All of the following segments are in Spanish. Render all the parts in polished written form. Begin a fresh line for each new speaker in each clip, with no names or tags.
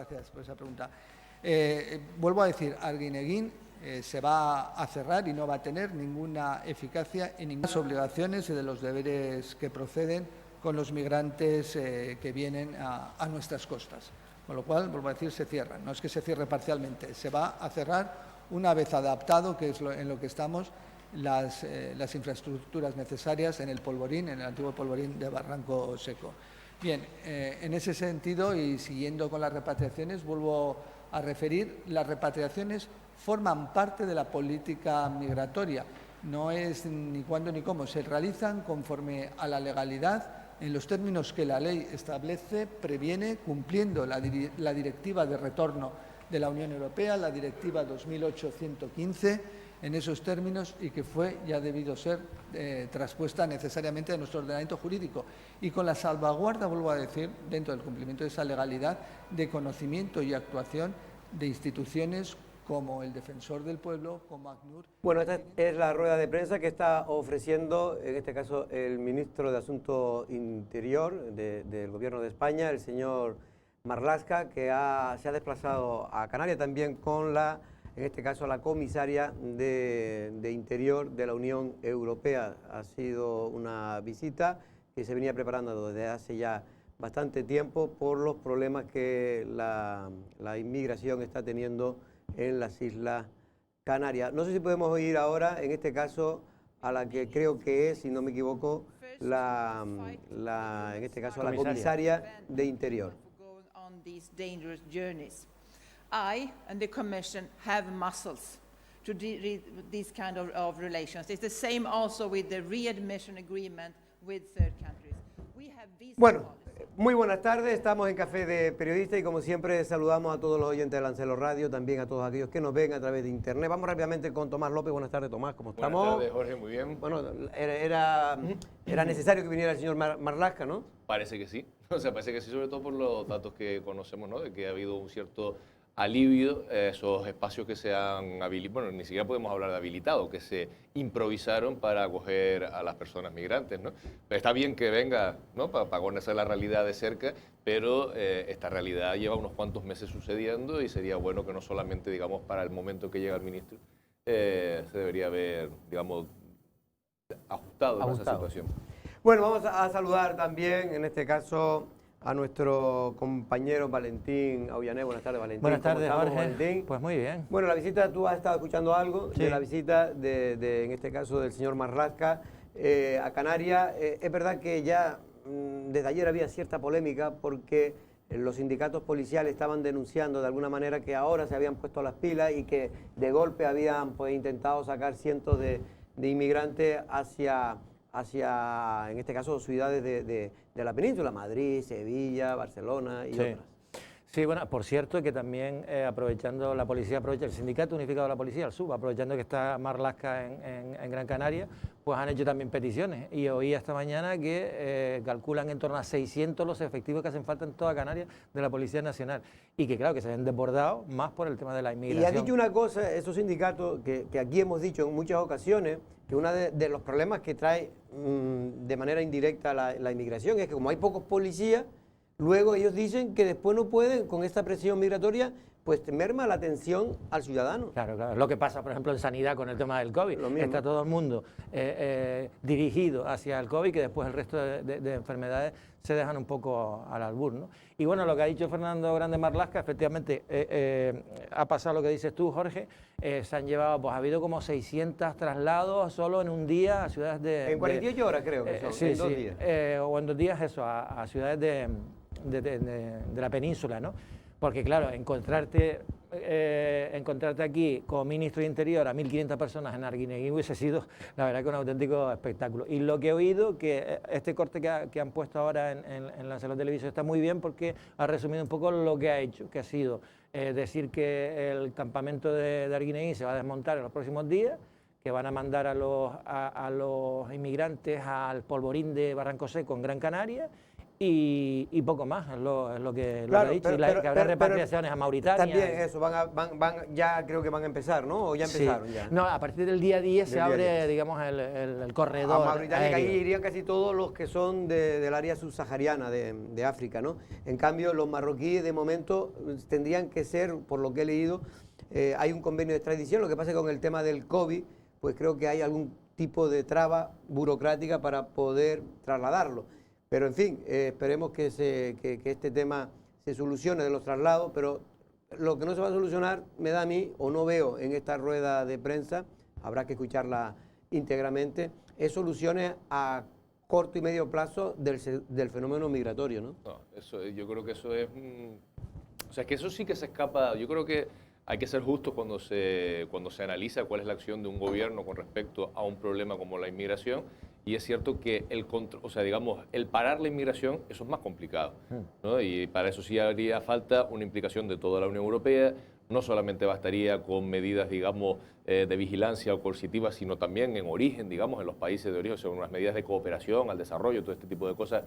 gracias por esa pregunta. Vuelvo a decir, Arguineguín se va a cerrar y no va a tener ninguna eficacia en ninguna de las obligaciones y de los deberes que proceden con los migrantes que vienen a nuestras costas. Con lo cual, vuelvo a decir, se cierra. No es que se cierre parcialmente, se va a cerrar una vez adaptado, que es en lo que estamos, las infraestructuras necesarias en el polvorín, en el antiguo polvorín de Barranco Seco. Bien, en ese sentido y siguiendo con las repatriaciones, vuelvo a referir, las repatriaciones forman parte de la política migratoria. No es ni cuándo ni cómo, se realizan conforme a la legalidad, en los términos que la ley establece, previene, cumpliendo la Directiva de Retorno de la Unión Europea, la Directiva 2008/115, en esos términos, y que fue y ha debido ser traspuesta necesariamente a nuestro ordenamiento jurídico. Y con la salvaguarda, vuelvo a decir, dentro del cumplimiento de esa legalidad, de conocimiento y actuación de instituciones como el Defensor del Pueblo, como ACNUR.
Bueno, esta es la rueda de prensa que está ofreciendo, en este caso, el ministro de Asuntos Interior del Gobierno de España, el señor Marlaska, que se ha desplazado a Canarias también con en este caso, la comisaria de Interior de la Unión Europea. Ha sido una visita que se venía preparando desde hace ya bastante tiempo por los problemas que la inmigración está teniendo en las Islas Canarias. No sé si podemos oír ahora, en este caso, a la que creo que es, si no me equivoco, en este caso, la comisaria de Interior.
I and the Commission have muscles to these kind of relations. It's the same also with the readmission agreement with third countries. We have visa
Bueno,
policy.
muy buenas tardes, estamos en Café de Periodista y como siempre saludamos a todos los oyentes de Lancelo Radio, también a todos aquellos que nos ven a través de internet. Vamos rápidamente con Tomás López. Buenas tardes, Tomás, ¿cómo estamos?
Buenas tardes, Jorge, muy bien.
Bueno, era necesario que viniera el señor Marlaska, ¿no?
Parece que sí, o sea, parece que sí, sobre todo por los datos que conocemos, ¿no? De que ha habido un cierto alivio, esos espacios que se han habilitado, bueno, ni siquiera podemos hablar de habilitado, que se improvisaron para acoger a las personas migrantes, ¿no? Pero está bien que venga, ¿no? Para conocer la realidad de cerca, pero esta realidad lleva unos cuantos meses sucediendo y sería bueno que no solamente, digamos, para el momento que llega el ministro, se debería haber, digamos, ajustado a esa situación.
Bueno, vamos a saludar también, en este caso, a nuestro compañero Valentín Aullané. Buenas tardes, Valentín.
Buenas tardes,
¿Cómo estamos,
Jorge?
Valentín?
Pues muy bien.
Bueno, la visita, tú has estado escuchando algo
Sí.
de la visita en este caso, del señor Marlaska a Canarias. Es verdad que ya desde ayer había cierta polémica porque los sindicatos policiales estaban denunciando de alguna manera que ahora se habían puesto las pilas y que de golpe habían intentado sacar cientos de inmigrantes hacia, en este caso, ciudades de la península, Madrid, Sevilla, Barcelona y otras.
Sí, bueno, por cierto que también aprovechando la policía, el Sindicato Unificado de la Policía, el SUB, aprovechando que está Marlaska en Gran Canaria, pues han hecho también peticiones. Y oí esta mañana que calculan en torno a 600 los efectivos que hacen falta en toda Canarias de la Policía Nacional. Y que claro, que se ven desbordados más por el tema de la inmigración.
Y ha dicho una cosa, esos sindicatos, que aquí hemos dicho en muchas ocasiones, que uno de los problemas que trae de manera indirecta la inmigración es que como hay pocos policías, luego ellos dicen que después no pueden, con esta presión migratoria, pues merma la atención al ciudadano.
Claro, claro. Lo que pasa, por ejemplo, en sanidad con el tema del COVID. Está todo el mundo dirigido hacia el COVID, que después el resto de enfermedades se dejan un poco al albur, ¿no? Y bueno, lo que ha dicho Fernando Grande Marlaska, efectivamente, ha pasado lo que dices tú, Jorge. Se han llevado, pues ha habido como 600 traslados solo en un día a ciudades de...
En 48 horas creo que son,
sí,
en 2
sí,
días.
O en 2 días eso, a ciudades de la península, ¿no? Porque claro, encontrarte aquí como ministro de Interior a 1.500 personas en Arguineguín hubiese sido, la verdad, que un auténtico espectáculo. Y lo que he oído, que este corte que han puesto ahora en la sala de televisión está muy bien porque ha resumido un poco lo que ha hecho, que ha sido decir que el campamento de Arguineguín se va a desmontar en los próximos días, que van a mandar a los inmigrantes al polvorín de Barranco Seco en Gran Canaria, y poco más, es lo que
Claro,
ha dicho.
pero-
Y que habrá
pero-
repatriaciones a Mauritania.
También eso, ya creo que van a empezar, ¿no? O ya
Sí.
empezaron ya.
No, a partir del día 10 se
Del día
abre,
10.
digamos, el
A
corredor
Mauritania, que ahí
aéreo.
irían casi todos los que son del área subsahariana de África, ¿no? En cambio, los marroquíes de momento tendrían que ser, por lo que he leído, hay un convenio de extradición. Lo que pasa es que con el tema del COVID, pues creo que hay algún tipo de traba burocrática para poder trasladarlo. Pero en fin, esperemos que este tema se solucione de los traslados, pero lo que no se va a solucionar, me da a mí, o no veo en esta rueda de prensa, habrá que escucharla íntegramente, es soluciones a corto y medio plazo del fenómeno migratorio, ¿no?
No, yo creo que eso es... o sea, que eso sí que se escapa. Yo creo que hay que ser justos cuando se analiza cuál es la acción de un gobierno con respecto a un problema como la inmigración. Y es cierto que el parar la inmigración, eso es más complicado, ¿no? Y para eso sí haría falta una implicación de toda la Unión Europea. No solamente bastaría con medidas, digamos, de vigilancia o coercitivas, sino también en origen, digamos, en los países de origen, o sea, unas medidas de cooperación, al desarrollo, todo este tipo de cosas,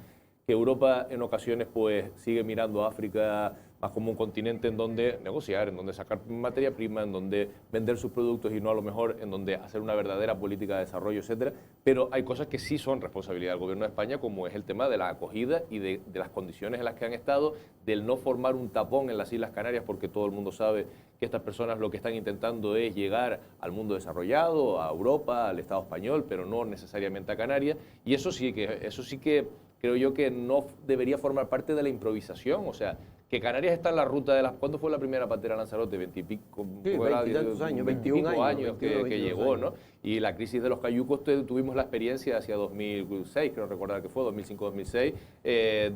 que Europa en ocasiones pues sigue mirando a África más como un continente en donde negociar, en donde sacar materia prima, en donde vender sus productos y no a lo mejor en donde hacer una verdadera política de desarrollo, etcétera. Pero hay cosas que sí son responsabilidad del gobierno de España, como es el tema de la acogida y de las condiciones en las que han estado, del no formar un tapón en las Islas Canarias, porque todo el mundo sabe que estas personas lo que están intentando es llegar al mundo desarrollado, a Europa, al Estado español, pero no necesariamente a Canarias. Y eso sí que creo yo que no debería formar parte de la improvisación. O sea, que Canarias está en la ruta de las... ¿Cuándo fue la primera patera Lanzarote? 20 y pico,
Sí, 20 y tantos años, 21
años que
22
llegó,
años.
¿no? Y la crisis de los cayucos, tuvimos la experiencia hacia 2006, creo recordar que fue, 2005-2006,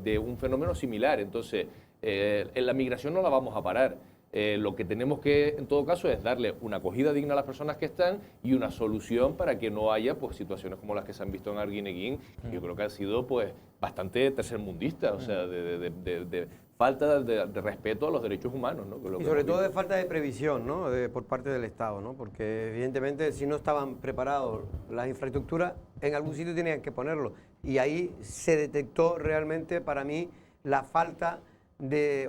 de un fenómeno similar. Entonces, en la migración no la vamos a parar. Lo que tenemos que, en todo caso, es darle una acogida digna a las personas que están y una solución para que no haya pues, situaciones como las que se han visto en Arguineguín, que yo creo que han sido pues, bastante tercermundistas, o sea, de falta de respeto a los derechos humanos, ¿no?
Y sobre todo de falta de previsión, ¿no? Por parte del Estado, ¿no? Porque evidentemente si no estaban preparados las infraestructuras, en algún sitio tenían que ponerlo. Y ahí se detectó realmente para mí la falta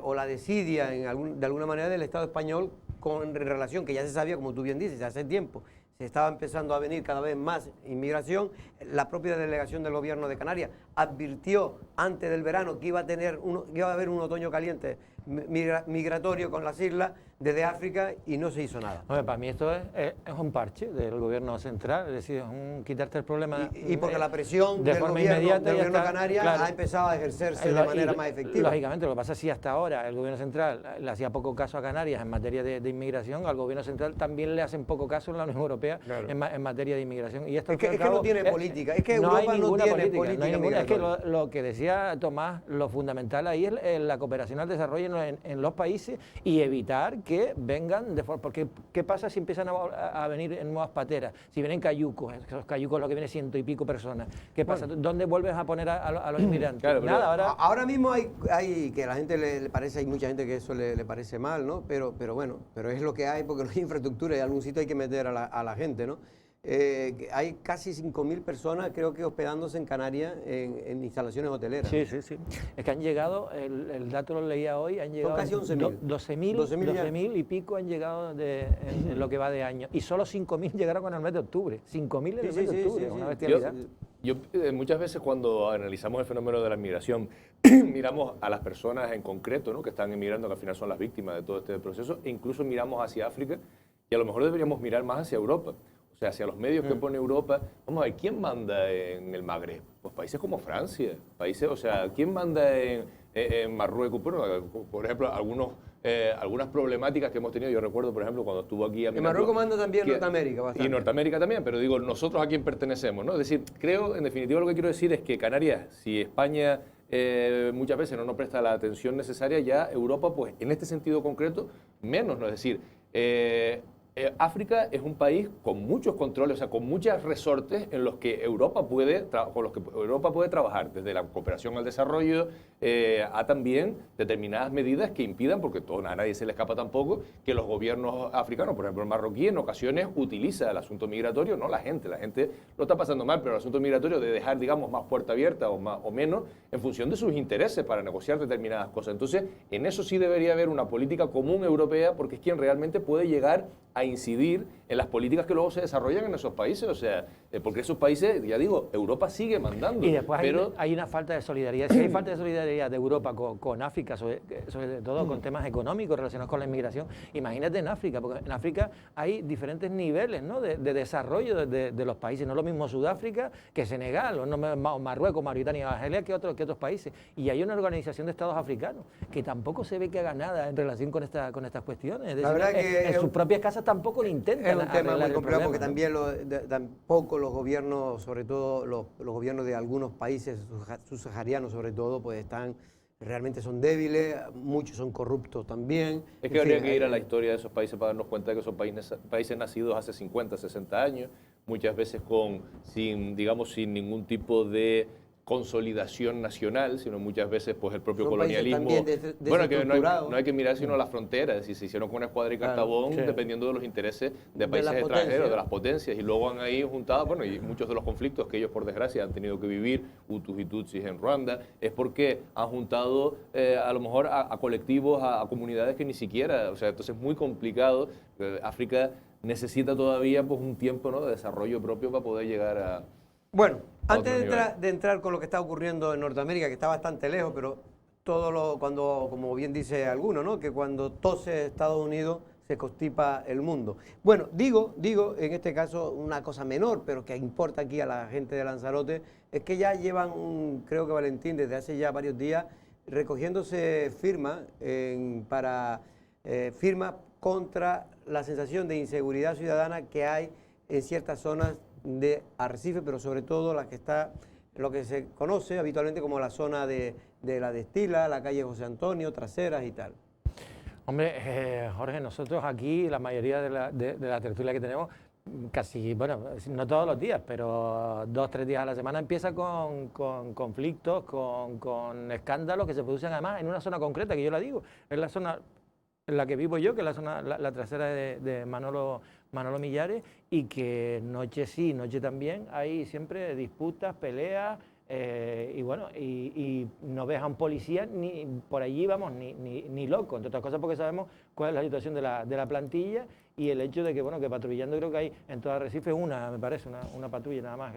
o la desidia de alguna manera del Estado español con relación, que ya se sabía, como tú bien dices, hace tiempo, se estaba empezando a venir cada vez más inmigración. La propia delegación del gobierno de Canarias advirtió antes del verano que iba a haber un otoño caliente migratorio con las islas desde África y no se hizo nada.
Hombre, para mí esto es un parche del gobierno central, es decir, es quitarte el problema
Y porque la presión
de
del
forma
gobierno
inmediata
de
ya está,
Canarias
claro.
ha empezado a ejercerse de manera más efectiva.
Lógicamente, lo que pasa es que si hasta ahora el gobierno central le hacía poco caso a Canarias en materia de inmigración, al gobierno central también le hacen poco caso en la Unión Europea
Claro.
en materia de inmigración. Y esto,
Es que no tiene política, es que
no
Europa
hay
no
ninguna
tiene
política, no hay
política
ninguna. Es que
migratoria.
lo que decía Tomás, lo fundamental ahí es la cooperación al desarrollo en los países y evitar que vengan de forma... Porque ¿qué pasa si empiezan a venir en nuevas pateras? Si vienen cayucos, esos cayucos lo que viene 100 y pico personas. ¿Qué pasa? ¿Dónde vuelves a poner a los inmigrantes?
Claro, pero
Nada,
Ahora mismo hay que a la gente le parece, hay mucha gente que eso le parece mal, ¿no? Pero bueno, pero es lo que hay porque no hay infraestructura y en algún sitio hay que meter a la gente, ¿no? Hay casi 5.000 personas, creo que hospedándose en Canarias en instalaciones hoteleras.
Sí. Es que han llegado, el dato lo leía hoy, han llegado
casi 11.000.
12.000 y pico han llegado en lo que va de año. Y solo 5.000 llegaron con el mes de octubre. 5.000 en el mes de octubre, una bestialidad.
Yo muchas veces cuando analizamos el fenómeno de la migración, miramos a las personas en concreto, ¿no? Que están emigrando, que al final son las víctimas de todo este proceso, e incluso miramos hacia África y a lo mejor deberíamos mirar más hacia Europa. O sea, hacia los medios que pone Europa. Vamos a ver, ¿quién manda en el Magreb? Pues países como Francia, o sea, ¿quién manda en Marruecos? Bueno, por ejemplo, algunas problemáticas que hemos tenido, yo recuerdo, por ejemplo, cuando estuvo aquí...
En Marruecos manda también Norteamérica bastante.
Y Norteamérica también, pero digo, nosotros a quién pertenecemos, ¿no? Es decir, creo, en definitiva, lo que quiero decir es que Canarias, si España muchas veces no nos presta la atención necesaria, ya Europa, pues, en este sentido concreto, menos, ¿no? Es decir, África es un país con muchos controles, o sea, con muchos resortes en los que Europa puede trabajar, desde la cooperación al desarrollo a también determinadas medidas que impidan, porque a nadie se le escapa tampoco, que los gobiernos africanos, por ejemplo el marroquí, en ocasiones utiliza el asunto migratorio, no la gente lo está pasando mal, pero el asunto migratorio de dejar, digamos, más puerta abierta o menos, en función de sus intereses para negociar determinadas cosas. Entonces, en eso sí debería haber una política común europea, porque es quien realmente puede llegar a incidir en las políticas que luego se desarrollan en esos países, o sea, porque esos países, ya digo, Europa sigue mandando.
Y después
pero
hay una falta de solidaridad. Si hay falta de solidaridad de Europa con África, sobre todo con temas económicos relacionados con la inmigración, imagínate en África, porque en África hay diferentes niveles, ¿no?, de desarrollo de los países. No es lo mismo Sudáfrica que Senegal, o no Marruecos, Mauritania, Argelia que otros países. Y hay una organización de estados africanos que tampoco se ve que haga nada en relación con estas cuestiones. Es decir,
La verdad que
en sus propias casas tampoco lo intentan.
es un tema muy complejo, porque
¿no?
también tampoco los gobiernos, sobre todo los gobiernos de algunos países subsaharianos sobre todo, pues realmente son débiles, muchos son corruptos también.
es que habría que ir a la historia de esos países para darnos cuenta de que son países nacidos hace 50, 60 años, muchas veces sin ningún tipo de consolidación nacional, sino muchas veces pues el propio
Son
colonialismo.
bueno,
que no hay que mirar sino las fronteras, es decir, se hicieron con una escuadra y Cartabón,
sí,
dependiendo de los intereses de países
las
extranjeros,
potencias.
de las potencias, y luego han ahí juntado, bueno, y muchos de los conflictos que ellos por desgracia han tenido que vivir, Hutus y Tutsis en Ruanda, es porque han juntado a lo mejor a colectivos, a comunidades que ni siquiera, o sea, entonces es muy complicado. África necesita todavía pues un tiempo, ¿no?, de desarrollo propio para poder llegar a...
Bueno,
a
antes
otro nivel.
de entrar con lo que está ocurriendo en Norteamérica, que está bastante lejos, pero cuando, como bien dice alguno, ¿no?, que cuando tose Estados Unidos se constipa el mundo. Bueno, digo, en este caso una cosa menor, pero que importa aquí a la gente de Lanzarote, es que ya llevan, creo que Valentín, desde hace ya varios días, recogiéndose firmas firmas contra la sensación de inseguridad ciudadana que hay en ciertas zonas de Arrecife, pero sobre todo la que está, lo que se conoce habitualmente como la zona de la Destila, la calle José Antonio, Traseras y tal.
Hombre, Jorge, nosotros aquí, la mayoría de la tertulia que tenemos, casi, bueno, no todos los días, pero 2 o 3 días a la semana empieza con conflictos, con escándalos que se producen además en una zona concreta, que yo la digo, es la zona en la que vivo yo, que es la zona, la trasera de Manolo Millares, y que noche sí, noche también, hay siempre disputas, peleas, y bueno, y no ves a un policía ni por allí, vamos, ni loco, entre otras cosas porque sabemos cuál es la situación de la plantilla y el hecho de que, bueno, que patrullando creo que hay en todo Arrecife me parece, una patrulla nada más.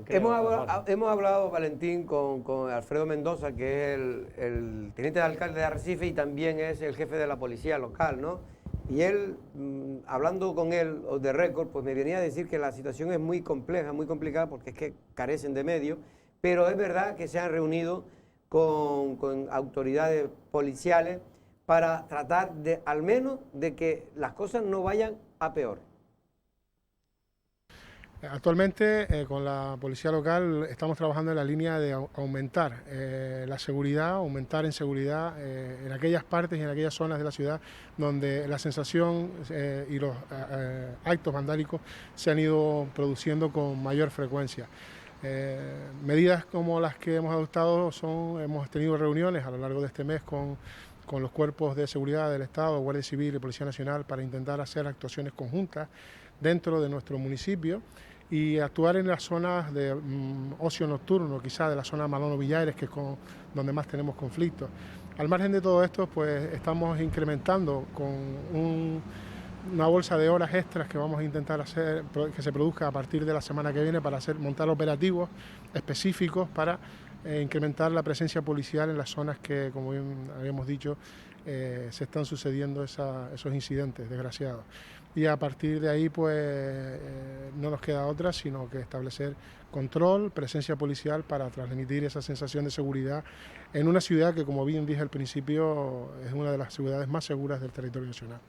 Hemos hablado, Valentín, con Alfredo Mendoza, que es el teniente de alcalde de Arrecife y también es el jefe de la policía local, ¿no? Y él, hablando con él de récord, pues me venía a decir que la situación es muy compleja, muy complicada, porque es que carecen de medios, pero es verdad que se han reunido con autoridades policiales para tratar de, al menos, de que las cosas no vayan a peor.
Actualmente con la policía local estamos trabajando en la línea de aumentar la seguridad, aumentar en seguridad en aquellas partes y en aquellas zonas de la ciudad donde la sensación y los actos vandálicos se han ido produciendo con mayor frecuencia. Medidas como las que hemos adoptado hemos tenido reuniones a lo largo de este mes con los cuerpos de seguridad del Estado, Guardia Civil y Policía Nacional, para intentar hacer actuaciones conjuntas dentro de nuestro municipio y actuar en las zonas de ocio nocturno, quizás de la zona Manolo Millares, que es donde más tenemos conflictos. Al margen de todo esto, pues estamos incrementando con una bolsa de horas extras que vamos a intentar hacer, que se produzca a partir de la semana que viene, para montar operativos específicos para incrementar la presencia policial en las zonas que, como bien habíamos dicho, se están sucediendo esos incidentes desgraciados. Y a partir de ahí, pues no nos queda otra sino que establecer control, presencia policial para transmitir esa sensación de seguridad en una ciudad que, como bien dije al principio, es una de las ciudades más seguras del territorio nacional.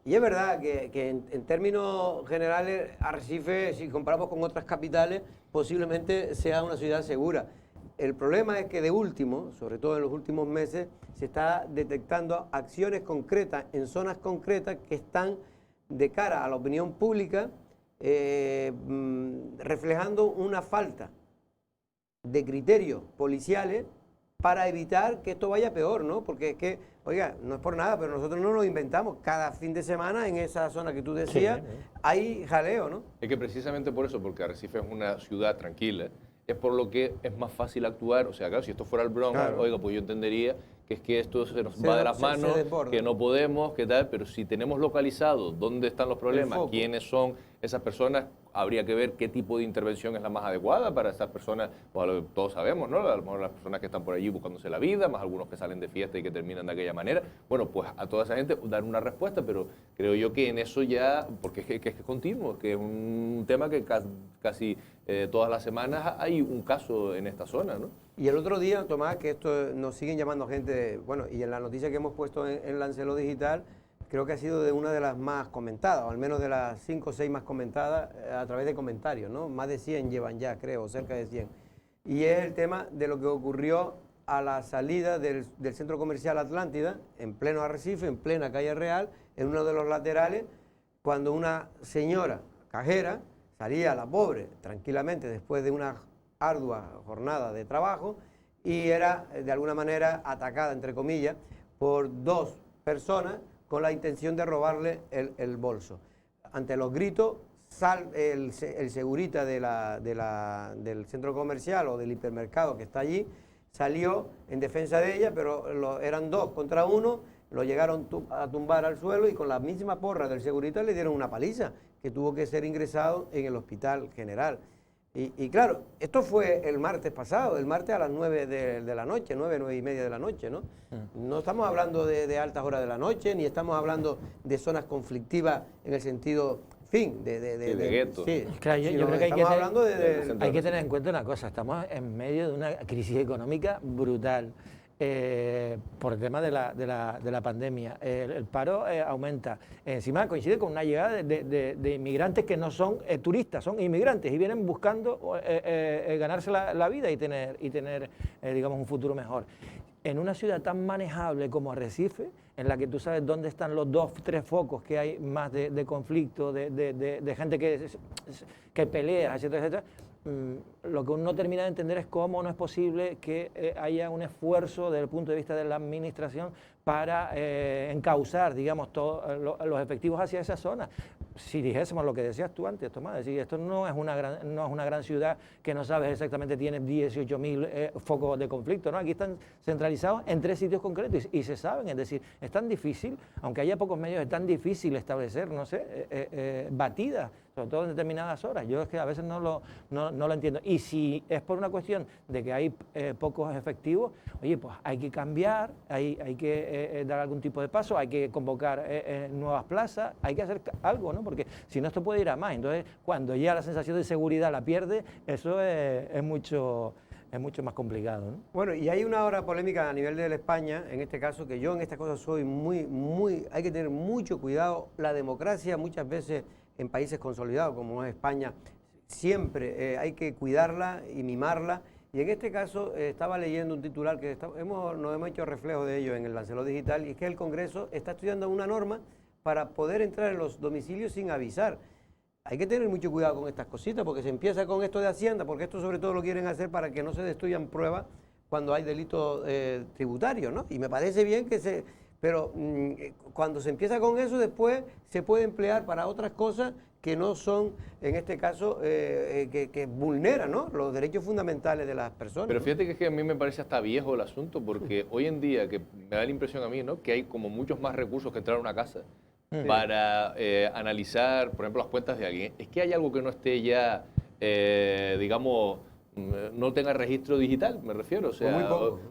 Y es verdad que en términos generales, Arrecife, si comparamos con otras capitales, posiblemente sea una ciudad segura. El problema es que de último, sobre todo en los últimos meses, se está detectando acciones concretas en zonas concretas que están de cara a la opinión pública, reflejando una falta de criterios policiales para evitar que esto vaya peor, ¿no? Porque es que, oiga, no es por nada, pero nosotros no lo inventamos. Cada fin de semana en esa zona que tú decías hay jaleo, ¿no?
Es que precisamente por eso, porque Arrecife es una ciudad tranquila, es por lo que es más fácil actuar. O sea, claro, si esto fuera el Bronx,
Claro.
oiga, pues yo entendería que es que esto se nos va de las manos,
se desborda.
que no podemos, que tal, pero si tenemos localizado dónde están los problemas,
foco.
quiénes son esas personas, habría que ver qué tipo de intervención es la más adecuada para esas personas. Pues, todos sabemos, ¿no? A lo mejor las personas que están por allí buscándose la vida, más algunos que salen de fiesta y que terminan de aquella manera. Bueno, pues a toda esa gente dar una respuesta, pero creo yo que en eso ya, porque es que es continuo, que es un tema que casi todas las semanas hay un caso en esta zona, ¿no?
Y el otro día, Tomás, que esto nos siguen llamando gente, bueno, y en la noticia que hemos puesto en Lancelo Digital, creo que ha sido de una de las más comentadas, o al menos de las 5 o 6 más comentadas a través de comentarios, ¿no? Más de 100 llevan ya, creo, cerca de 100. Y es el tema de lo que ocurrió a la salida del centro comercial Atlántida, en pleno Arrecife, en plena calle Real, en uno de los laterales, cuando una señora cajera salía, la pobre, tranquilamente, después de una ardua jornada de trabajo, y era de alguna manera atacada, entre comillas, por 2 personas con la intención de robarle el bolso. Ante los gritos, el segurita del centro comercial o del hipermercado que está allí, salió en defensa de ella, pero eran 2 contra 1, lo llegaron a tumbar al suelo y con la misma porra del segurita le dieron una paliza, que tuvo que ser ingresado en el hospital general. Y claro, esto fue el martes pasado, el martes a las 9 de la noche, 9 y media de la noche, ¿no? No estamos hablando de altas horas de la noche, ni estamos hablando de zonas conflictivas en el sentido, fin, de
gueto.
Sí,
Claro, yo
sino
creo que
estamos hablando
hay que tener en cuenta una cosa, estamos en medio de una crisis económica brutal. Por el tema de la pandemia. El paro aumenta. Encima coincide con una llegada de inmigrantes que no son turistas, son inmigrantes y vienen buscando ganarse la vida y tener digamos, un futuro mejor. En una ciudad tan manejable como Arrecife, en la que tú sabes dónde están los 2 o 3 focos que hay más de conflicto, de gente que pelea, etcétera, etcétera, lo que uno no termina de entender es cómo no es posible que haya un esfuerzo desde el punto de vista de la administración para encauzar, digamos, todos los efectivos hacia esa zona. Si dijésemos lo que decías tú antes, Tomás, decir, esto no es una gran ciudad que no sabes exactamente, tiene 18.000 focos de conflicto, ¿no? Aquí están centralizados en 3 sitios concretos y se saben, es decir, es tan difícil, aunque haya pocos medios, es tan difícil establecer, no sé, batidas, sobre todo en determinadas horas. Yo es que a veces no lo entiendo. Y si es por una cuestión de que hay pocos efectivos, oye, pues hay que cambiar, hay que dar algún tipo de paso, hay que convocar nuevas plazas, hay que hacer algo, ¿no? Porque si no, esto puede ir a más. Entonces, cuando ya la sensación de seguridad la pierde, eso es mucho más complicado, ¿no?
Bueno, y hay una hora polémica a nivel de España, en este caso, que yo en estas cosas soy hay que tener mucho cuidado. La democracia muchas veces en países consolidados como es España, siempre hay que cuidarla y mimarla. Y en este caso estaba leyendo un titular que nos hemos hecho reflejo de ello en el Lancelo Digital, y es que el Congreso está estudiando una norma para poder entrar en los domicilios sin avisar. Hay que tener mucho cuidado con estas cositas, porque se empieza con esto de Hacienda, porque esto sobre todo lo quieren hacer para que no se destruyan pruebas cuando hay delitos tributarios, ¿no? Y me parece bien pero cuando se empieza con eso, después se puede emplear para otras cosas que no son, en este caso, que vulneran, ¿no?, los derechos fundamentales de las personas.
Pero fíjate que es que a mí me parece hasta viejo el asunto, porque hoy en día, que me da la impresión a mí, ¿no?, que hay como muchos más recursos que entrar a una casa para analizar, por ejemplo, las cuentas de alguien. Es que hay algo que no esté ya, digamos, no tenga registro digital, me refiero, o sea,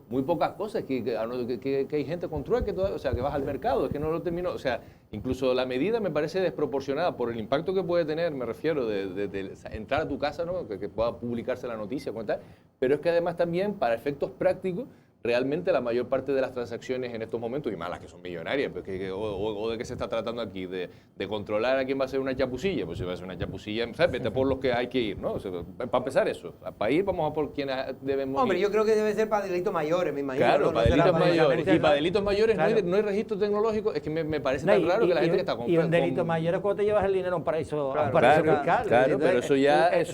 muy pocas cosas, que hay gente con trueque, o sea, que vas al mercado, es que no lo termino, o sea, incluso la medida me parece desproporcionada por el impacto que puede tener, me refiero, de entrar a tu casa, ¿no?, que pueda publicarse la noticia, tal, pero es que además también, para efectos prácticos, realmente la mayor parte de las transacciones en estos momentos, y más las que son millonarias, pues o de qué se está tratando aquí, de controlar a quién va a ser una chapucilla, pues si va a ser una chapucilla, ¿sabes? Vete por los que hay que ir, ¿no? O sea, para empezar eso, para ir vamos a por quienes debemos
Hombre,
ir.
yo creo que debe ser para delitos mayores, me imagino.
Claro,
¿no?
para
No será
delitos mayores. Y para delitos mayores
Claro.
no hay registro tecnológico, es que me parece tan raro que la gente que está
Y un delito mayor es cuando te llevas el dinero a un paraíso,
Claro,
a un paraíso
claro,
fiscal.
claro,
Entonces,
pero eso ya-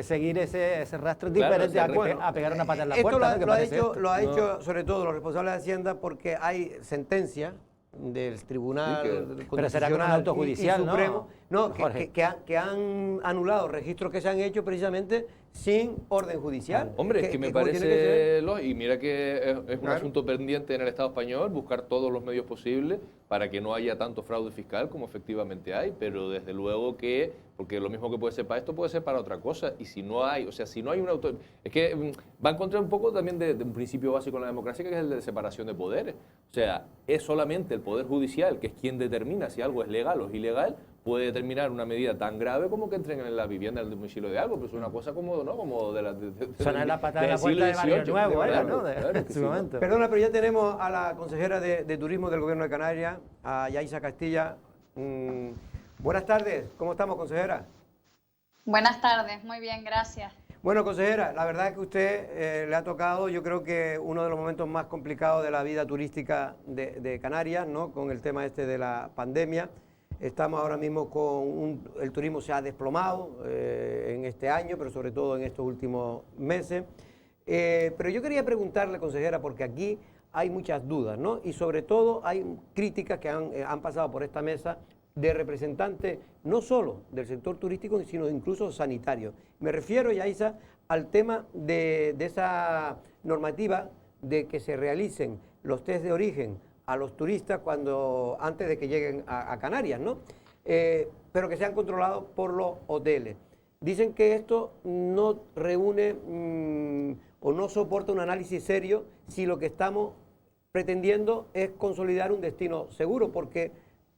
seguir ese rastro es
Claro,
diferente
ese
a pegar una pata en la
Esto
puerta. ¿no? Que
lo ha
parece
hecho,
esto.
lo ha hecho sobre todo los responsables de Hacienda porque hay sentencia del Tribunal
Sí,
Constitucional
pero será con un auto judicial,
y
¿no?
Supremo, no,
Jorge.
que han anulado registros que se han hecho precisamente sin orden judicial.
Hombre, es que me
como tiene que ser.
parece lógico, y mira que es un
Claro.
asunto pendiente en el Estado español, buscar todos los medios posibles para que no haya tanto fraude fiscal como efectivamente hay, pero desde luego que, porque lo mismo que puede ser para esto puede ser para otra cosa, y si no hay, o sea, si no hay una es que va a encontrar un poco también de un principio básico en la democracia que es el de separación de poderes, o sea, es solamente el Poder Judicial que es quien determina si algo es legal o es ilegal, puede determinar una medida tan grave como que entren en la vivienda del domicilio de algo, pero es una cosa como, ¿no? Como de la...
Suena la patada en la
del
puerta de
siglo
Barrio
XVIII,
Nuevo,
claro,
era, ¿no?
claro que
En su
sí, ¿no?
momento.
Perdona, pero ya tenemos a la consejera de Turismo del Gobierno de Canarias, a Yaisa Castilla. Buenas tardes, ¿cómo estamos, consejera?
Buenas tardes, muy bien, gracias.
Bueno, consejera, la verdad es que usted le ha tocado, yo creo que uno de los momentos más complicados de la vida turística de Canarias, ¿no? Con el tema este de la pandemia. Estamos ahora mismo con el turismo se ha desplomado en este año, pero sobre todo en estos últimos meses. Pero yo quería preguntarle, consejera, porque aquí hay muchas dudas, ¿no? Y sobre todo hay críticas que han pasado por esta mesa de representantes no solo del sector turístico, sino incluso sanitario. Me refiero, Yaisa, al tema de esa normativa de que se realicen los test de origen a los turistas antes de que lleguen a Canarias, ¿no? Pero que sean controlados por los hoteles. Dicen que esto no reúne o no soporta un análisis serio si lo que estamos pretendiendo es consolidar un destino seguro, porque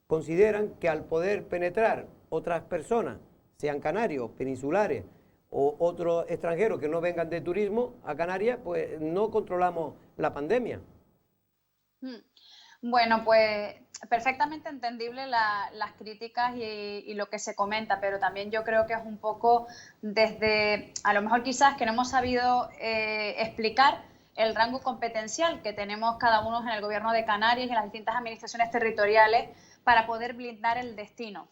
consideran que al poder penetrar otras personas, sean canarios, peninsulares o otros extranjeros que no vengan de turismo a Canarias, pues no controlamos la pandemia.
Bueno, pues perfectamente entendible las críticas y lo que se comenta, pero también yo creo que es un poco desde, a lo mejor quizás que no hemos sabido explicar el rango competencial que tenemos cada uno en el Gobierno de Canarias y en las distintas administraciones territoriales para poder blindar el destino.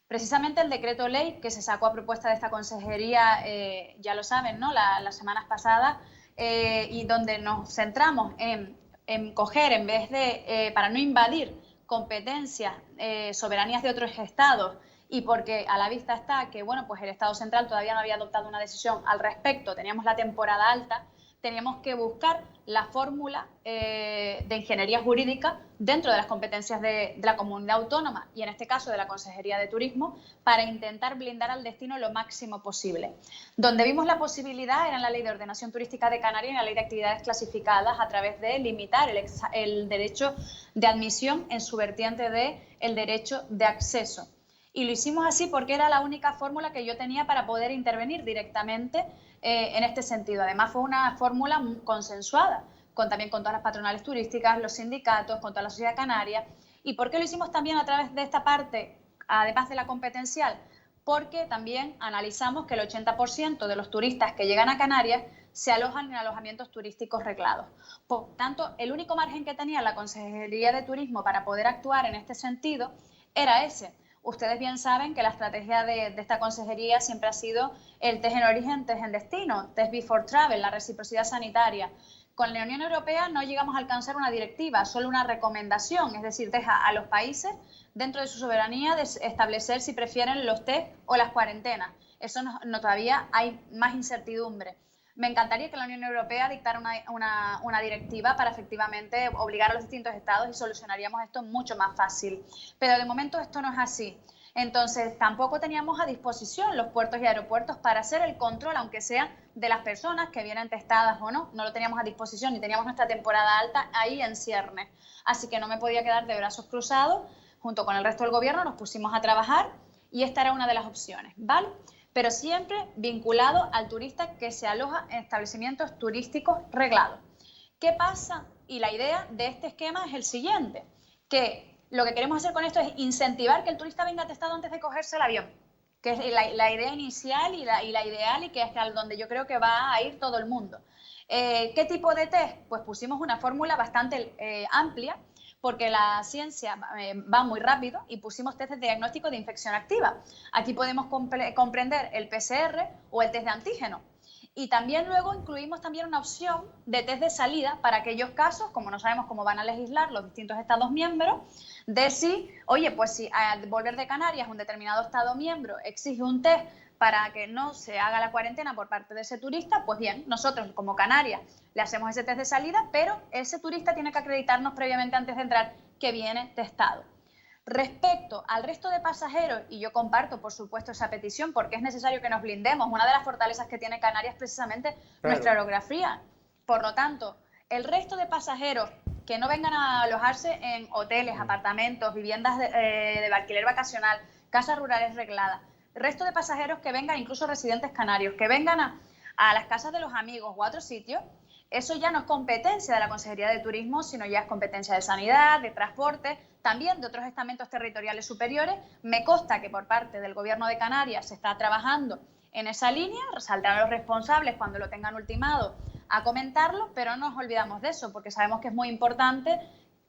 Precisamente el decreto ley que se sacó a propuesta de esta consejería, ya lo saben, ¿no? Las semanas pasadas, y donde nos centramos en coger, en vez de, para no invadir competencias, soberanías de otros estados, y porque a la vista está que, bueno, pues el Estado central todavía no había adoptado una decisión al respecto, teníamos la temporada alta, teníamos que buscar la fórmula de ingeniería jurídica dentro de las competencias de la comunidad autónoma y en este caso de la Consejería de Turismo para intentar blindar al destino lo máximo posible. Donde vimos la posibilidad era en la Ley de Ordenación Turística de Canarias y en la Ley de Actividades Clasificadas a través de limitar el derecho de admisión en su vertiente del derecho de acceso. Y lo hicimos así porque era la única fórmula que yo tenía para poder intervenir directamente en este sentido. Además fue una fórmula consensuada también con todas las patronales turísticas, los sindicatos, con toda la sociedad canaria. ¿Y por qué lo hicimos también a través de esta parte, además de la competencial? Porque también analizamos que el 80% de los turistas que llegan a Canarias se alojan en alojamientos turísticos reglados. Por tanto, el único margen que tenía la Consejería de Turismo para poder actuar en este sentido era ese. Ustedes bien saben que la estrategia de esta consejería siempre ha sido el test en origen, test en destino, test before travel, la reciprocidad sanitaria. Con la Unión Europea no llegamos a alcanzar una directiva, solo una recomendación, es decir, deja a los países dentro de su soberanía de establecer si prefieren los test o las cuarentenas. Eso no todavía hay más incertidumbre. Me encantaría que la Unión Europea dictara una directiva para efectivamente obligar a los distintos estados y solucionaríamos esto mucho más fácil. Pero de momento esto no es así. Entonces tampoco teníamos a disposición los puertos y aeropuertos para hacer el control, aunque sea de las personas que vienen testadas o no. No lo teníamos a disposición y teníamos nuestra temporada alta ahí en ciernes. Así que no me podía quedar de brazos cruzados. Junto con el resto del gobierno nos pusimos a trabajar y esta era una de las opciones, ¿vale? Pero siempre vinculado al turista que se aloja en establecimientos turísticos reglados. ¿Qué pasa? Y la idea de este esquema es el siguiente, que lo que queremos hacer con esto es incentivar que el turista venga testado antes de cogerse el avión, que es la idea inicial y la ideal, y que es al donde yo creo que va a ir todo el mundo. ¿Qué tipo de test? Pues pusimos una fórmula bastante amplia, porque la ciencia va muy rápido, y pusimos test de diagnóstico de infección activa. Aquí podemos comprender el PCR o el test de antígeno. Y también luego incluimos también una opción de test de salida para aquellos casos, como no sabemos cómo van a legislar los distintos Estados miembros, de si, oye, pues si al volver de Canarias un determinado Estado miembro exige un test para que no se haga la cuarentena por parte de ese turista, pues bien, nosotros como Canarias le hacemos ese test de salida, pero ese turista tiene que acreditarnos previamente antes de entrar que viene testado. Respecto al resto de pasajeros, y yo comparto por supuesto esa petición porque es necesario que nos blindemos, una de las fortalezas que tiene Canarias es precisamente nuestra orografía. Por lo tanto, el resto de pasajeros que no vengan a alojarse en hoteles, apartamentos, viviendas de alquiler vacacional, casas rurales regladas, el resto de pasajeros que vengan, incluso residentes canarios, que vengan a las casas de los amigos o a otros sitios, eso ya no es competencia de la Consejería de Turismo, sino ya es competencia de Sanidad, de Transporte, también de otros estamentos territoriales superiores. Me consta que por parte del Gobierno de Canarias se está trabajando en esa línea, saldrán los responsables cuando lo tengan ultimado a comentarlo, pero no nos olvidamos de eso, porque sabemos que es muy importante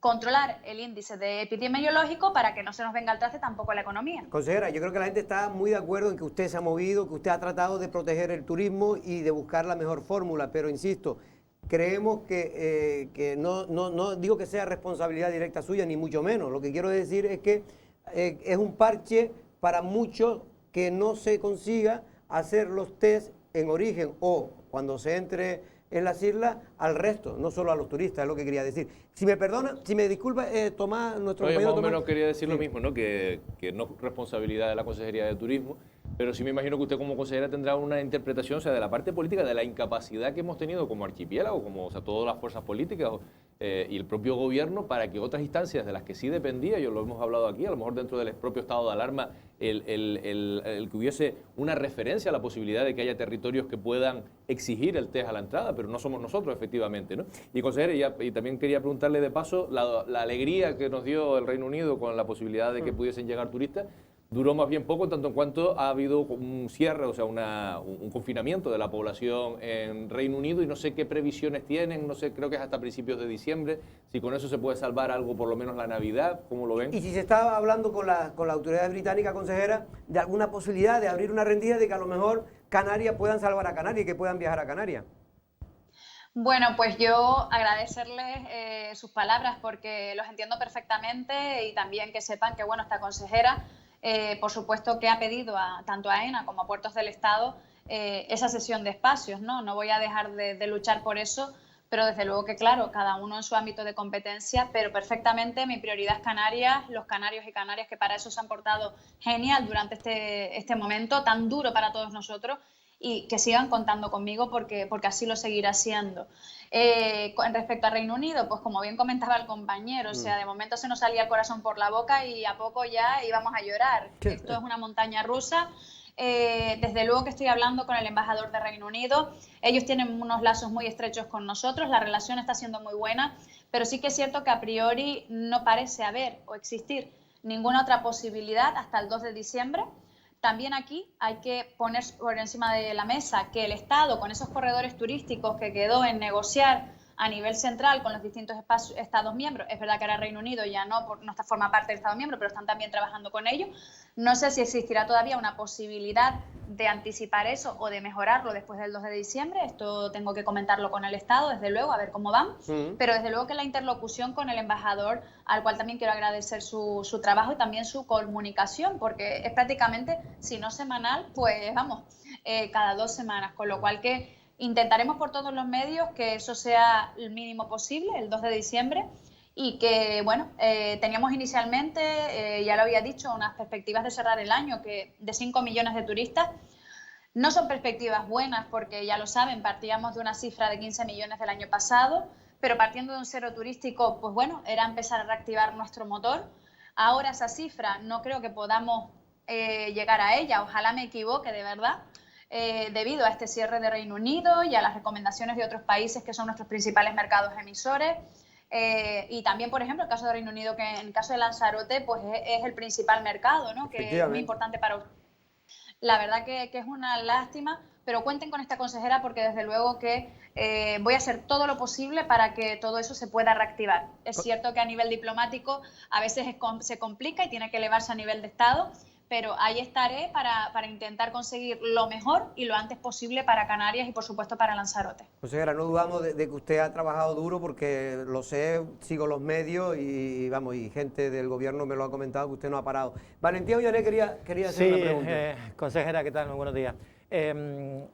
controlar el índice de epidemiológico para que no se nos venga al traste tampoco la economía.
Consejera, yo creo que la gente está muy de acuerdo en que usted se ha movido, que usted ha tratado de proteger el turismo y de buscar la mejor fórmula, pero insisto, creemos que no digo que sea responsabilidad directa suya, ni mucho menos. Lo que quiero decir es que es un parche para muchos que no se consiga hacer los test en origen o cuando se entre en las islas al resto, no solo a los turistas, es lo que quería decir. Si me perdona, si me disculpa, Tomás, nuestro compañero
más o
Tomás.
menos quería decir
Sí.
lo mismo, ¿no? Que no es responsabilidad de la Consejería de Turismo, pero sí me imagino que usted como consejera tendrá una interpretación, o sea, de la parte política, de la incapacidad que hemos tenido como archipiélago, como, o sea, todas las fuerzas políticas y el propio gobierno, para que otras instancias de las que sí dependía, yo lo hemos hablado aquí, a lo mejor dentro del propio estado de alarma, el que hubiese una referencia a la posibilidad de que haya territorios que puedan exigir el test a la entrada, pero no somos nosotros, efectivamente, ¿no? Y consejera, y también quería preguntarle de paso, la alegría que nos dio el Reino Unido con la posibilidad de que pudiesen llegar turistas, duró más bien poco, tanto en cuanto ha habido un cierre, o sea, un confinamiento de la población en Reino Unido, y no sé qué previsiones tienen, no sé, creo que es hasta principios de diciembre, si con eso se puede salvar algo, por lo menos la Navidad, ¿cómo lo ven?
Y si se está hablando con la autoridad británica, consejera, de alguna posibilidad de abrir una rendija de que a lo mejor Canarias puedan salvar a Canarias y que puedan viajar a Canarias.
Bueno, pues yo agradecerles sus palabras porque los entiendo perfectamente, y también que sepan que, bueno, esta consejera, por supuesto que ha pedido tanto a AENA como a Puertos del Estado esa cesión de espacios, ¿no? No voy a dejar de luchar por eso, pero desde luego que, claro, cada uno en su ámbito de competencia, pero perfectamente mi prioridad es Canarias, los canarios y canarias que para eso se han portado genial durante este momento tan duro para todos nosotros, y que sigan contando conmigo porque así lo seguirá siendo. Con respecto a Reino Unido, pues como bien comentaba el compañero, o sea, de momento se nos salía el corazón por la boca y a poco ya íbamos a llorar. Esto es una montaña rusa. Desde luego que estoy hablando con el embajador de Reino Unido. Ellos tienen unos lazos muy estrechos con nosotros, la relación está siendo muy buena, pero sí que es cierto que a priori no parece haber o existir ninguna otra posibilidad hasta el 2 de diciembre. También aquí hay que poner por encima de la mesa que el Estado, con esos corredores turísticos que quedó en negociar a nivel central con los distintos Estados miembros, es verdad que ahora Reino Unido ya no forma parte del Estado miembro, pero están también trabajando con ellos. No sé si existirá todavía una posibilidad de anticipar eso o de mejorarlo después del 2 de diciembre. Esto tengo que comentarlo con el Estado, desde luego, a ver cómo van. Pero desde luego que la interlocución con el embajador, al cual también quiero agradecer su trabajo y también su comunicación, porque es prácticamente, si no semanal, pues vamos, cada 2 semanas, con lo cual que intentaremos por todos los medios que eso sea el mínimo posible, el 2 de diciembre, y que, bueno, teníamos inicialmente, ya lo había dicho, unas perspectivas de cerrar el año de 5 millones de turistas. No son perspectivas buenas porque, ya lo saben, partíamos de una cifra de 15 millones del año pasado, pero partiendo de un cero turístico, pues bueno, era empezar a reactivar nuestro motor. Ahora esa cifra no creo que podamos llegar a ella, ojalá me equivoque de verdad. debido a este cierre de Reino Unido y a las recomendaciones de otros países que son nuestros principales mercados emisores. Y también, por ejemplo, el caso de Reino Unido, que en el caso de Lanzarote, pues es el principal mercado, ¿no? Que es muy importante para usted. La verdad que es una lástima, pero cuenten con esta consejera porque desde luego que voy a hacer todo lo posible para que todo eso se pueda reactivar. Es cierto que a nivel diplomático a veces se complica y tiene que elevarse a nivel de Estado, pero ahí estaré para intentar conseguir lo mejor y lo antes posible para Canarias y, por supuesto, para Lanzarote.
Consejera, no dudamos de que usted ha trabajado duro porque lo sé, sigo los medios y vamos, y gente del gobierno me lo ha comentado que usted no ha parado. Valentín Ollané quería hacer una pregunta.
Consejera, ¿qué tal? Muy buenos días.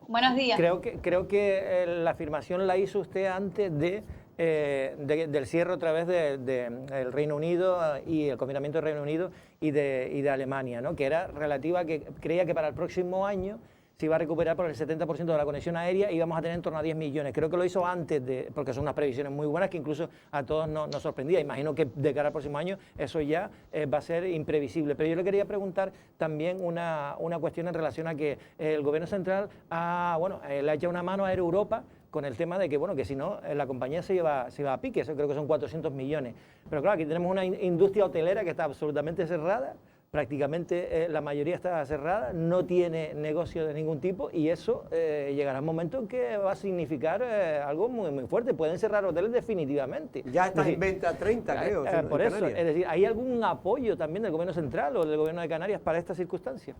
Buenos días.
Creo que la afirmación la hizo usted antes del cierre otra vez del Reino Unido y el confinamiento del Reino Unido y de Alemania, ¿no? Que era relativa, que creía que para el próximo año se iba a recuperar por el 70% de la conexión aérea y íbamos a tener en torno a 10 millones. Creo que lo hizo antes, porque son unas previsiones muy buenas que incluso a todos nos sorprendía. Imagino que de cara al próximo año eso ya va a ser imprevisible. Pero yo le quería preguntar también una cuestión en relación a que el Gobierno Central le ha echado una mano a Air Europa con el tema de que, bueno, que si no, la compañía se iba a pique, eso creo que son 400 millones. Pero claro, aquí tenemos una industria hotelera que está absolutamente cerrada, prácticamente la mayoría está cerrada, no tiene negocio de ningún tipo y eso llegará un momento en que va a significar algo muy, muy fuerte. Pueden cerrar hoteles definitivamente.
Ya está en venta 30, creo.
Por eso, es decir, ¿hay algún apoyo también del Gobierno Central o del Gobierno de Canarias para esta circunstancia?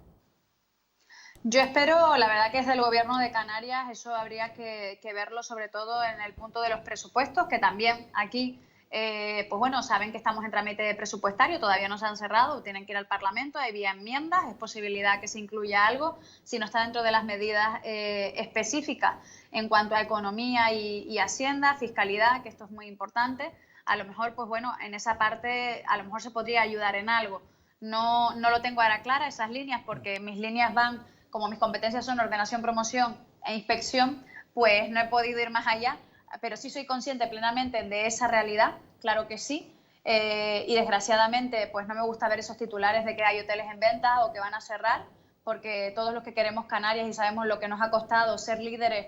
Yo espero, la verdad que desde el Gobierno de Canarias eso habría que verlo sobre todo en el punto de los presupuestos, que también aquí, pues bueno, saben que estamos en trámite presupuestario, todavía no se han cerrado, tienen que ir al Parlamento, hay vía enmiendas, es posibilidad que se incluya algo, si no está dentro de las medidas específicas en cuanto a economía y hacienda, fiscalidad, que esto es muy importante, a lo mejor, pues bueno, en esa parte a lo mejor se podría ayudar en algo. No lo tengo ahora clara esas líneas porque mis líneas van, como mis competencias son ordenación, promoción e inspección, pues no he podido ir más allá, pero sí soy consciente plenamente de esa realidad, claro que sí, y desgraciadamente pues no me gusta ver esos titulares de que hay hoteles en venta o que van a cerrar, porque todos los que queremos Canarias y sabemos lo que nos ha costado ser líderes,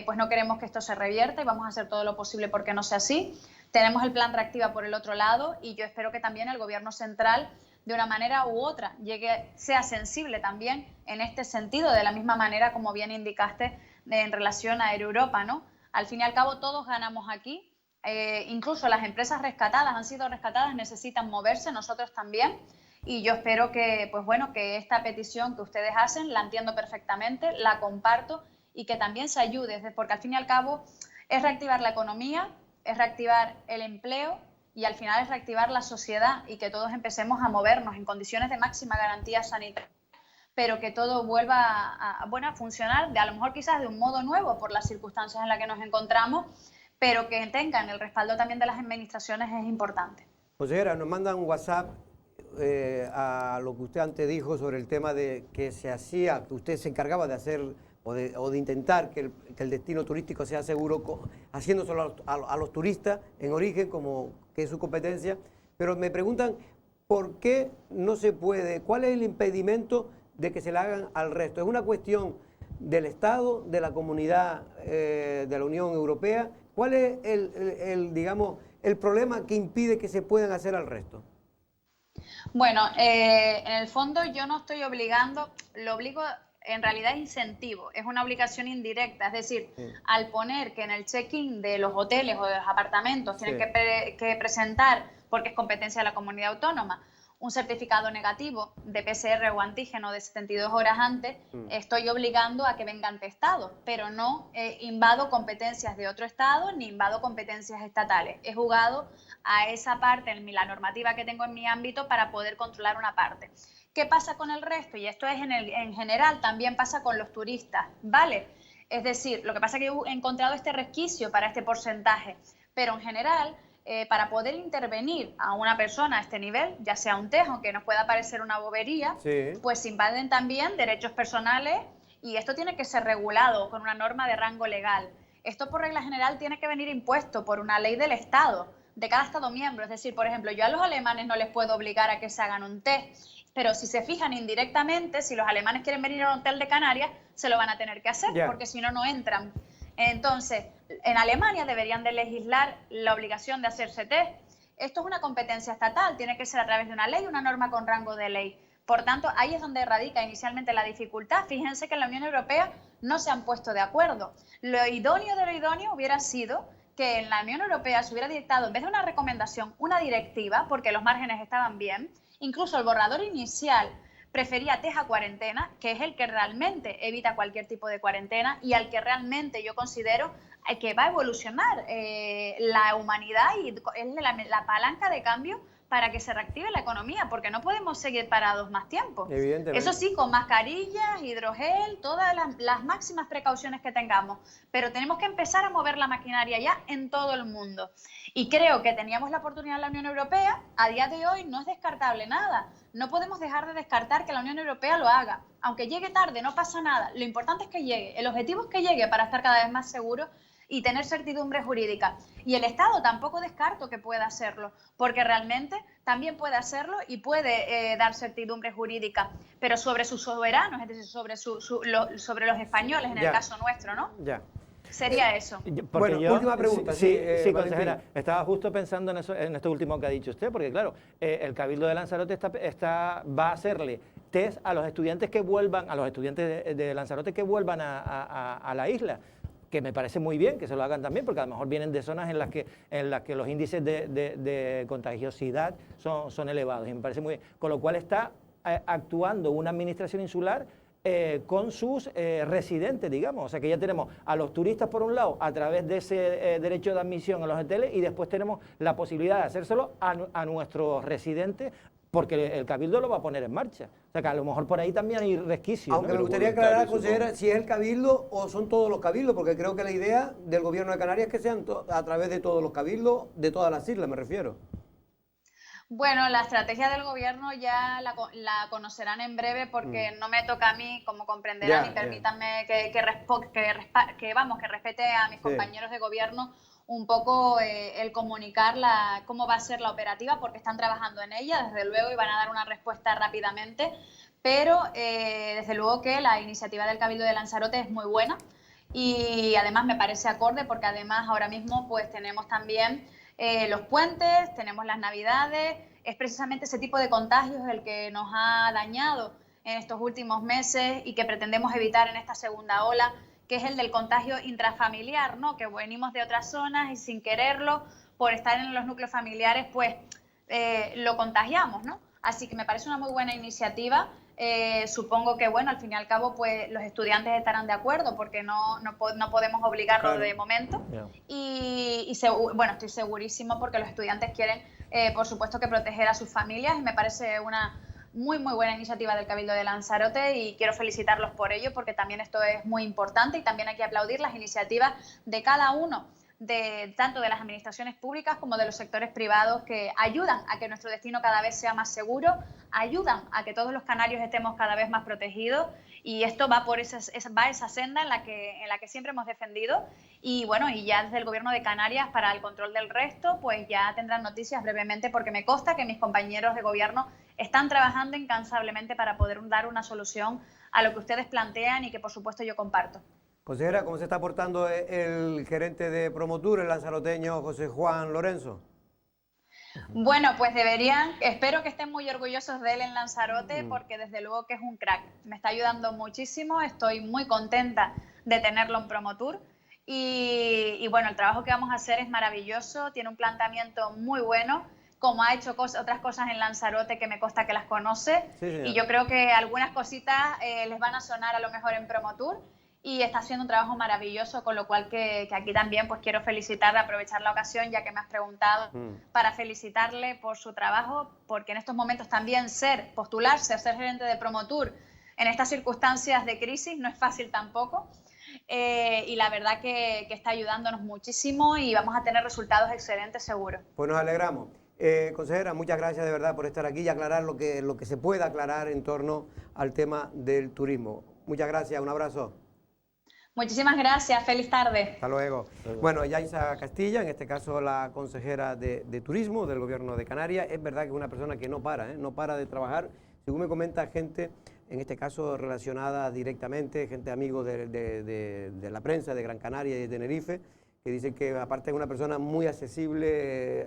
pues no queremos que esto se revierta y vamos a hacer todo lo posible porque no sea así. Tenemos el plan Reactiva por el otro lado y yo espero que también el Gobierno Central de una manera u otra sea sensible también en este sentido, de la misma manera como bien indicaste en relación a Air Europa, ¿no? Al fin y al cabo todos ganamos aquí, incluso las empresas rescatadas han sido rescatadas, necesitan moverse, nosotros también, y yo espero que, pues bueno, que esta petición que ustedes hacen la entiendo perfectamente, la comparto y que también se ayude, porque al fin y al cabo es reactivar la economía, es reactivar el empleo, y al final es reactivar la sociedad y que todos empecemos a movernos en condiciones de máxima garantía sanitaria, pero que todo vuelva a funcionar, a lo mejor quizás de un modo nuevo por las circunstancias en las que nos encontramos, pero que tengan el respaldo también de las administraciones es importante.
Consejera, nos mandan un WhatsApp a lo que usted antes dijo sobre el tema de que que usted se encargaba de hacer o de intentar que el destino turístico sea seguro, haciéndoselo a los turistas en origen, como que es su competencia, pero me preguntan por qué no se puede, cuál es el impedimento de que se le hagan al resto. ¿Es una cuestión del Estado, de la comunidad de la Unión Europea? ¿Cuál es el problema que impide que se puedan hacer al resto?
Bueno, en el fondo yo no estoy obligando, lo obligo. En realidad es incentivo, es una obligación indirecta, es decir, al poner que en el check-in de los hoteles o de los apartamentos tienen que presentar, porque es competencia de la comunidad autónoma, un certificado negativo de PCR o antígeno de 72 horas antes, estoy obligando a que vengan testados, pero no invado competencias de otro estado ni invado competencias estatales. He jugado a esa parte en la normativa que tengo en mi ámbito para poder controlar una parte. ¿Qué pasa con el resto? Y esto es en general, también pasa con los turistas, ¿vale? Es decir, lo que pasa es que he encontrado este resquicio para este porcentaje, pero en general, para poder intervenir a una persona a este nivel, ya sea un test, aunque nos pueda parecer una bobería, pues se invaden también derechos personales y esto tiene que ser regulado con una norma de rango legal. Esto por regla general tiene que venir impuesto por una ley del Estado, de cada Estado miembro. Es decir, por ejemplo, yo a los alemanes no les puedo obligar a que se hagan un test. Pero si se fijan indirectamente, si los alemanes quieren venir a un hotel de Canarias, se lo van a tener que hacer, porque si no, no entran. Entonces, en Alemania deberían de legislar la obligación de hacerse test. Esto es una competencia estatal, tiene que ser a través de una ley, una norma con rango de ley. Por tanto, ahí es donde radica inicialmente la dificultad. Fíjense que en la Unión Europea no se han puesto de acuerdo. Lo idóneo de lo idóneo hubiera sido que en la Unión Europea se hubiera dictado, en vez de una recomendación, una directiva, porque los márgenes estaban bien. Incluso el borrador inicial prefería test a cuarentena, que es el que realmente evita cualquier tipo de cuarentena y al que realmente yo considero que va a evolucionar la humanidad y es la palanca de cambio para que se reactive la economía, porque no podemos seguir parados más tiempo.
Evidentemente.
Eso sí, con mascarillas, hidrogel, todas las máximas precauciones que tengamos, pero tenemos que empezar a mover la maquinaria ya en todo el mundo. Y creo que teníamos la oportunidad en la Unión Europea, a día de hoy no es descartable nada. No podemos dejar de descartar que la Unión Europea lo haga. Aunque llegue tarde, no pasa nada. Lo importante es que llegue. El objetivo es que llegue para estar cada vez más seguro y tener certidumbre jurídica. Y el Estado tampoco descarto que pueda hacerlo, porque realmente también puede hacerlo y puede dar certidumbre jurídica, pero sobre sus soberanos, es decir, sobre los españoles, en el caso nuestro, ¿no? Sería eso.
Bueno, última pregunta.
Sí,
Valentín.
consejera, estaba justo pensando en eso, en esto último que ha dicho usted, porque claro, el Cabildo de Lanzarote va a hacerle test a los estudiantes que vuelvan, a los estudiantes de Lanzarote que vuelvan a la isla, que me parece muy bien que se lo hagan también, porque a lo mejor vienen de zonas en las que los índices de contagiosidad son elevados, y me parece muy bien. Con lo cual está actuando una administración insular con sus residentes, digamos. O sea que ya tenemos a los turistas por un lado a través de ese derecho de admisión a los hoteles, y después tenemos la posibilidad de hacérselo a nuestros residentes, porque el Cabildo lo va a poner en marcha. O sea que a lo mejor por ahí también hay resquicios.
Aunque
¿no?
me gustaría aclarar, consejera, si es el Cabildo o son todos los cabildos, porque creo que la idea del Gobierno de Canarias es que sean a través de todos los cabildos, de todas las islas, me refiero.
Bueno, la estrategia del gobierno ya la conocerán en breve, porque no me toca a mí, como comprenderán, y permítanme que respete a mis compañeros de gobierno un poco el comunicar cómo va a ser la operativa, porque están trabajando en ella, desde luego, y van a dar una respuesta rápidamente, pero desde luego que la iniciativa del Cabildo de Lanzarote es muy buena y además me parece acorde, porque además ahora mismo pues tenemos también los puentes, tenemos las navidades, es precisamente ese tipo de contagios el que nos ha dañado en estos últimos meses y que pretendemos evitar en esta segunda ola, que es el del contagio intrafamiliar, ¿no? Que venimos de otras zonas y sin quererlo, por estar en los núcleos familiares, pues lo contagiamos, ¿no? Así que me parece una muy buena iniciativa. Supongo que, bueno, al fin y al cabo, pues los estudiantes estarán de acuerdo, porque no podemos obligarlos de momento. Bueno, estoy segurísimo, porque los estudiantes quieren, por supuesto, que proteger a sus familias, y me parece una muy buena iniciativa del Cabildo de Lanzarote, y quiero felicitarlos por ello, porque también esto es muy importante, y también hay que aplaudir las iniciativas de cada uno, tanto de las administraciones públicas como de los sectores privados, que ayudan a que nuestro destino cada vez sea más seguro, ayudan a que todos los canarios estemos cada vez más protegidos, y esto va por esa senda en la que siempre hemos defendido. Y bueno, y ya desde el Gobierno de Canarias, para el control del resto, pues ya tendrán noticias brevemente, porque me consta que mis compañeros de gobierno están trabajando incansablemente para poder dar una solución a lo que ustedes plantean, y que por supuesto yo comparto.
Consejera, ¿cómo se está portando el gerente de Promotur, el lanzaroteño José Juan Lorenzo?
Bueno, pues espero que estén muy orgullosos de él en Lanzarote, porque desde luego que es un crack. Me está ayudando muchísimo, estoy muy contenta de tenerlo en Promotur. Y bueno, el trabajo que vamos a hacer es maravilloso, tiene un planteamiento muy bueno, como ha hecho otras cosas en Lanzarote que me consta que las conoce. Y yo creo que algunas cositas les van a sonar a lo mejor en Promotur. Y está haciendo un trabajo maravilloso, con lo cual que aquí también pues quiero felicitarle, aprovechar la ocasión, ya que me has preguntado, para felicitarle por su trabajo, porque en estos momentos también postularse a ser gerente de Promotur en estas circunstancias de crisis no es fácil tampoco, y la verdad que está ayudándonos muchísimo, y vamos a tener resultados excelentes seguro.
Pues nos alegramos. Consejera, muchas gracias de verdad por estar aquí y aclarar lo que se pueda aclarar en torno al tema del turismo. Muchas gracias, un abrazo.
Muchísimas gracias, feliz tarde.
Hasta luego. Bueno, Yaiza Castilla, en este caso la consejera de Turismo del Gobierno de Canarias, es verdad que es una persona que no para de trabajar según me comenta gente, en este caso relacionada directamente, gente amigos de la prensa de Gran Canaria y de Tenerife, que dicen que aparte es una persona muy asequible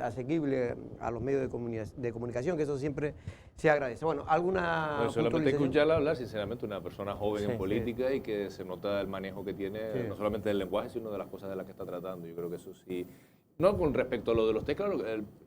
a los medios de comunicación, que eso siempre se agradece. Bueno, ¿alguna
Bueno, solamente
puntualización?
escucharla hablar, sinceramente, una persona joven
Sí,
en política y que se nota el manejo que tiene,
Sí.
no solamente del lenguaje, sino de las cosas de las que está tratando. Yo creo que eso sí. No, con respecto a lo de los test, claro,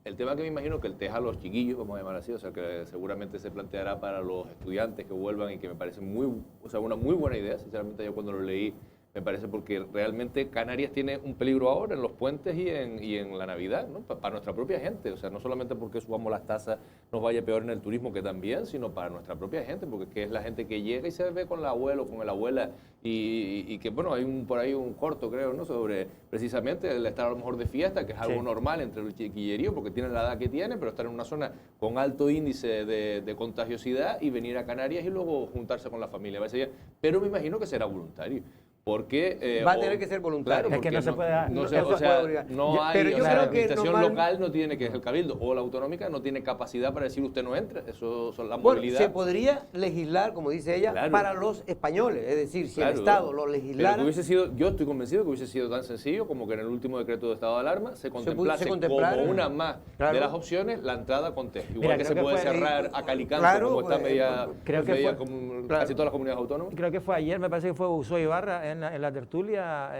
el tema que me imagino que el test a los chiquillos, vamos a llamar así, o sea, que seguramente se planteará para los estudiantes que vuelvan y que me parece una muy buena idea, sinceramente yo cuando lo leí, me parece porque realmente Canarias tiene un peligro ahora en los puentes y en la Navidad, ¿no? Para nuestra propia gente, o sea, no solamente porque subamos las tasas nos vaya peor en el turismo, que también, sino para nuestra propia gente, porque es que es la gente que llega y se ve con el abuelo, con la abuela, y que, bueno, hay por ahí un corto, creo, ¿no? Sobre precisamente el estar a lo mejor de fiesta, que es algo normal entre el chiquillerío, porque tienen la edad que tienen, pero estar en una zona con alto índice de contagiosidad y venir a Canarias y luego juntarse con la familia. Pero me imagino que será voluntario. Porque,
Va a tener que ser voluntario.
Claro,
Es que
porque
no se puede-
no
no
se-
se
o
puede
sea,
obligar.
no hay,
Pero yo
o sea,
creo
la
que
administración
normal-
local no tiene, que es el cabildo, o la autonómica no tiene capacidad para decir usted no entra. Eso son la
Bueno,
movilidad.
se podría legislar, como dice ella,
Claro.
para los españoles. Es decir, si
Claro,
el Estado lo
pero
legislara...
que hubiese sido, yo estoy convencido que hubiese sido tan sencillo como que en el último decreto de estado de alarma se contemplase
contemplara,
como una más
claro.
de las opciones la entrada con test. Igual
Mira,
que
creo
se
que
puede
fue-
cerrar a Calicanto,
Claro,
como está media,
creo que
media
fue-
como
claro.
casi todas las comunidades autónomas.
Creo que fue ayer, me parece que fue Uso Ibarra en la tertulia,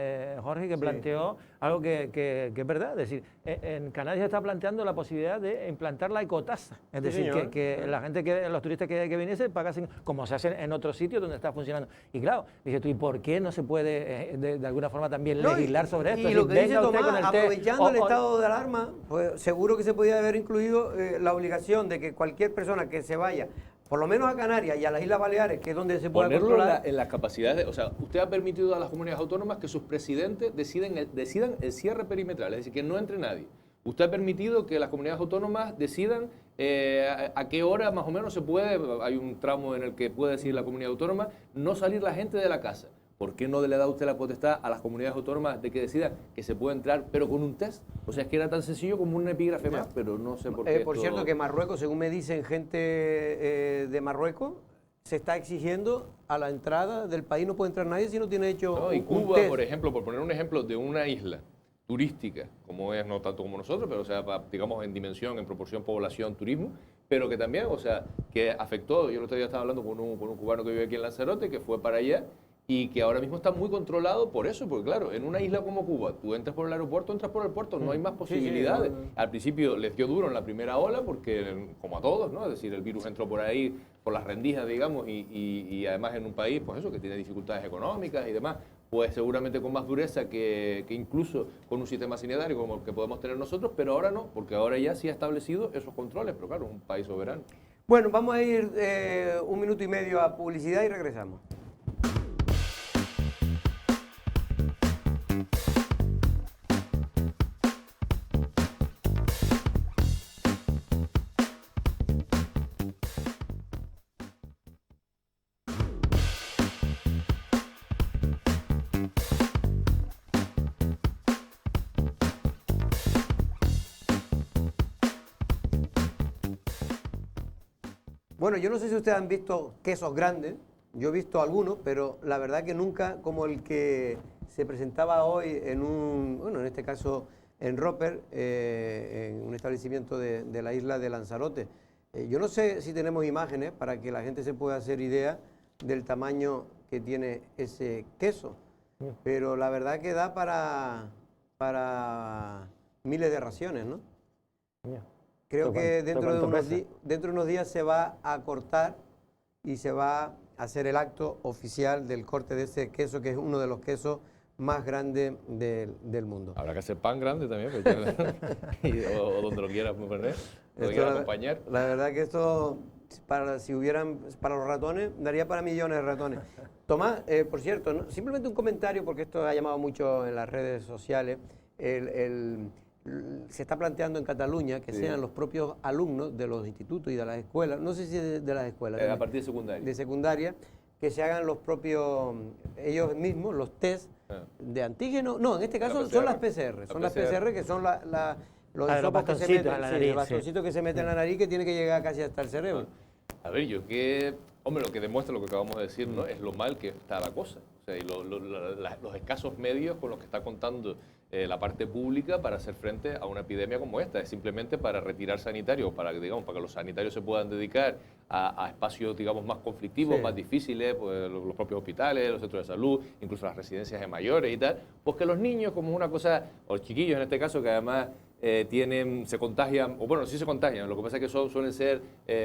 Jorge, que planteó algo que es verdad. Es decir, en Canarias está planteando la posibilidad de implantar la ecotasa. Es decir,
señor.
que la gente, los turistas que viniesen pagasen, como se hace en otros sitios donde está funcionando. Y claro, dices tú, ¿y por qué no se puede de alguna forma también
No,
legislar sobre esto?
Y
Es
lo
decir,
que dice
venga usted
Tomás,
con el test,
aprovechando el
o-
estado de alarma, pues seguro que se podía haber incluido la obligación de que cualquier persona que se vaya, por lo menos a Canarias y a las Islas Baleares, que es donde se puede
Ponerlo
controlar...
en las capacidades, o sea, usted ha permitido a las comunidades autónomas que sus presidentes decidan el cierre perimetral, es decir, que no entre nadie. Usted ha permitido que las comunidades autónomas decidan a qué hora más o menos se puede, hay un tramo en el que puede decir la comunidad autónoma, no salir la gente de la casa. ¿Por qué no le da usted la potestad a las comunidades autónomas de que decidan que se puede entrar, pero con un test? O sea, es que era tan sencillo como un epígrafe más, pero no sé por qué.
Por
esto-
cierto, que Marruecos, según me dicen gente de Marruecos, se está exigiendo a la entrada del país, no puede entrar nadie si no tiene hecho
No, y
un
Cuba,
test.
por ejemplo, por poner un ejemplo de una isla turística, como es, no tanto como nosotros, pero o sea, digamos en dimensión, en proporción población, turismo, pero que también, o sea, que afectó, yo el otro día estaba hablando con un cubano que vive aquí en Lanzarote, que fue para allá, y que ahora mismo está muy controlado por eso, porque claro, en una isla como Cuba, tú entras por el aeropuerto, entras por el puerto, no hay más posibilidades. Al principio les dio duro en la primera ola, porque como a todos, ¿no? Es decir, el virus entró por ahí, por las rendijas, digamos, y además en un país, pues eso, que tiene dificultades económicas y demás, pues seguramente con más dureza que incluso con un sistema sanitario como el que podemos tener nosotros, pero ahora no, porque ahora ya sí ha establecido esos controles, pero claro, es un país soberano.
Bueno, vamos a ir 1 minuto y medio a publicidad y regresamos. Bueno, yo no sé si ustedes han visto quesos grandes, yo he visto algunos, pero la verdad que nunca como el que se presentaba hoy en este caso en Roper, en un establecimiento de la isla de Lanzarote. Yo no sé si tenemos imágenes para que la gente se pueda hacer idea del tamaño que tiene ese queso, pero la verdad que da para miles de raciones, ¿no? Creo que dentro de unos días se va a cortar y se va a hacer el acto oficial del corte de ese queso, que es uno de los quesos más grandes del mundo.
Habrá que hacer pan grande también, pues, o donde lo quieras poner, donde quieras acompañar.
La verdad que esto, para los ratones, daría para millones de ratones. Tomás, por cierto, ¿no? Simplemente un comentario, porque esto ha llamado mucho en las redes sociales. Se está planteando en Cataluña que sean los propios alumnos de los institutos y de las escuelas, no sé si de las escuelas,
A partir de secundaria.
de secundaria, que se hagan los propios, ellos mismos, los test de antígeno. No, en este caso son las PCR. Son las PCR que son los
los
hisopos que se
bastoncitos
meten,
en la
sí,
nariz,
el bastoncito que se mete en la nariz que tiene que llegar casi hasta el cerebro.
A ver, hombre, lo que demuestra lo que acabamos de decir, ¿no? Es lo mal que está la cosa. O sea, y los escasos medios con los que está contando la parte pública para hacer frente a una epidemia como esta. Es simplemente para retirar sanitarios, para que los sanitarios se puedan dedicar a espacios, digamos, más conflictivos, más difíciles, pues, los propios hospitales, los centros de salud, incluso las residencias de mayores y tal. Pues que los niños, como una cosa, o los chiquillos en este caso, que además se contagian, o bueno, sí se contagian, lo que pasa es que suelen ser,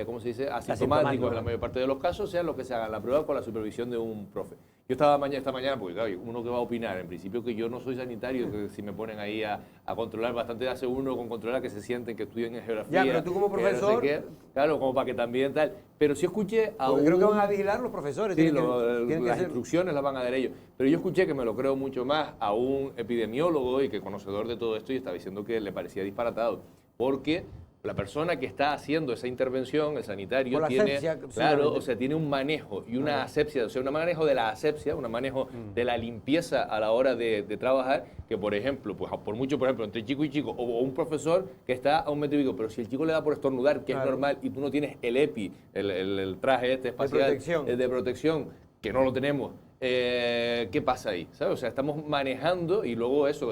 ¿cómo se dice?, asintomáticos en la mayor parte de los casos, sean los que se hagan la prueba con la supervisión de un profe. Yo estaba esta mañana, porque claro, uno que va a opinar, en principio que yo no soy sanitario, que si me ponen ahí a controlar, bastante hace uno con controlar que se sienten, que estudian en geografía.
Ya, pero tú como profesor...
No sé qué, claro, como para que también tal. Pero sí escuché a
creo que van a vigilar los profesores.
Sí, las instrucciones las van a dar ellos. Pero yo escuché, que me lo creo mucho más, a un epidemiólogo y que conocedor de todo esto, y estaba diciendo que le parecía disparatado. Porque la persona que está haciendo esa intervención, el sanitario, tiene, claro, o sea, tiene un manejo y una asepsia, o sea, un manejo de la asepsia, un manejo de la limpieza a la hora de trabajar, que por ejemplo, pues por mucho, por ejemplo, entre chico y chico, o un profesor que está a un metro y pico, pero si el chico le da por estornudar, que es normal, y tú no tienes el EPI, el traje este espacial de protección, que no lo tenemos, ¿qué pasa ahí? ¿Sabes? O sea, estamos manejando, y luego eso,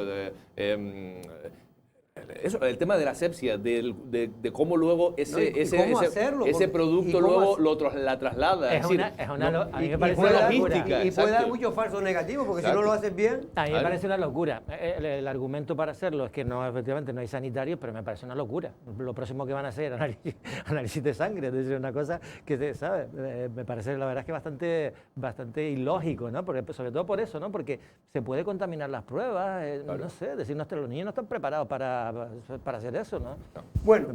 el tema de la asepsia, de cómo luego ese producto luego la traslada.
A mí me parece
una
logística.
Y puede dar muchos falsos negativos, porque si no lo haces bien...
A mí me parece una locura. El argumento para hacerlo es que no, efectivamente no hay sanitarios, pero me parece una locura. Lo próximo que van a hacer es análisis de sangre, es decir, una cosa que, ¿sabes? Me parece, la verdad, es que bastante ilógico, ¿no? Porque, sobre todo por eso, ¿no? Porque se puede contaminar las pruebas, no sé, decir, los niños no están preparados para hacer eso, ¿no?
Bueno,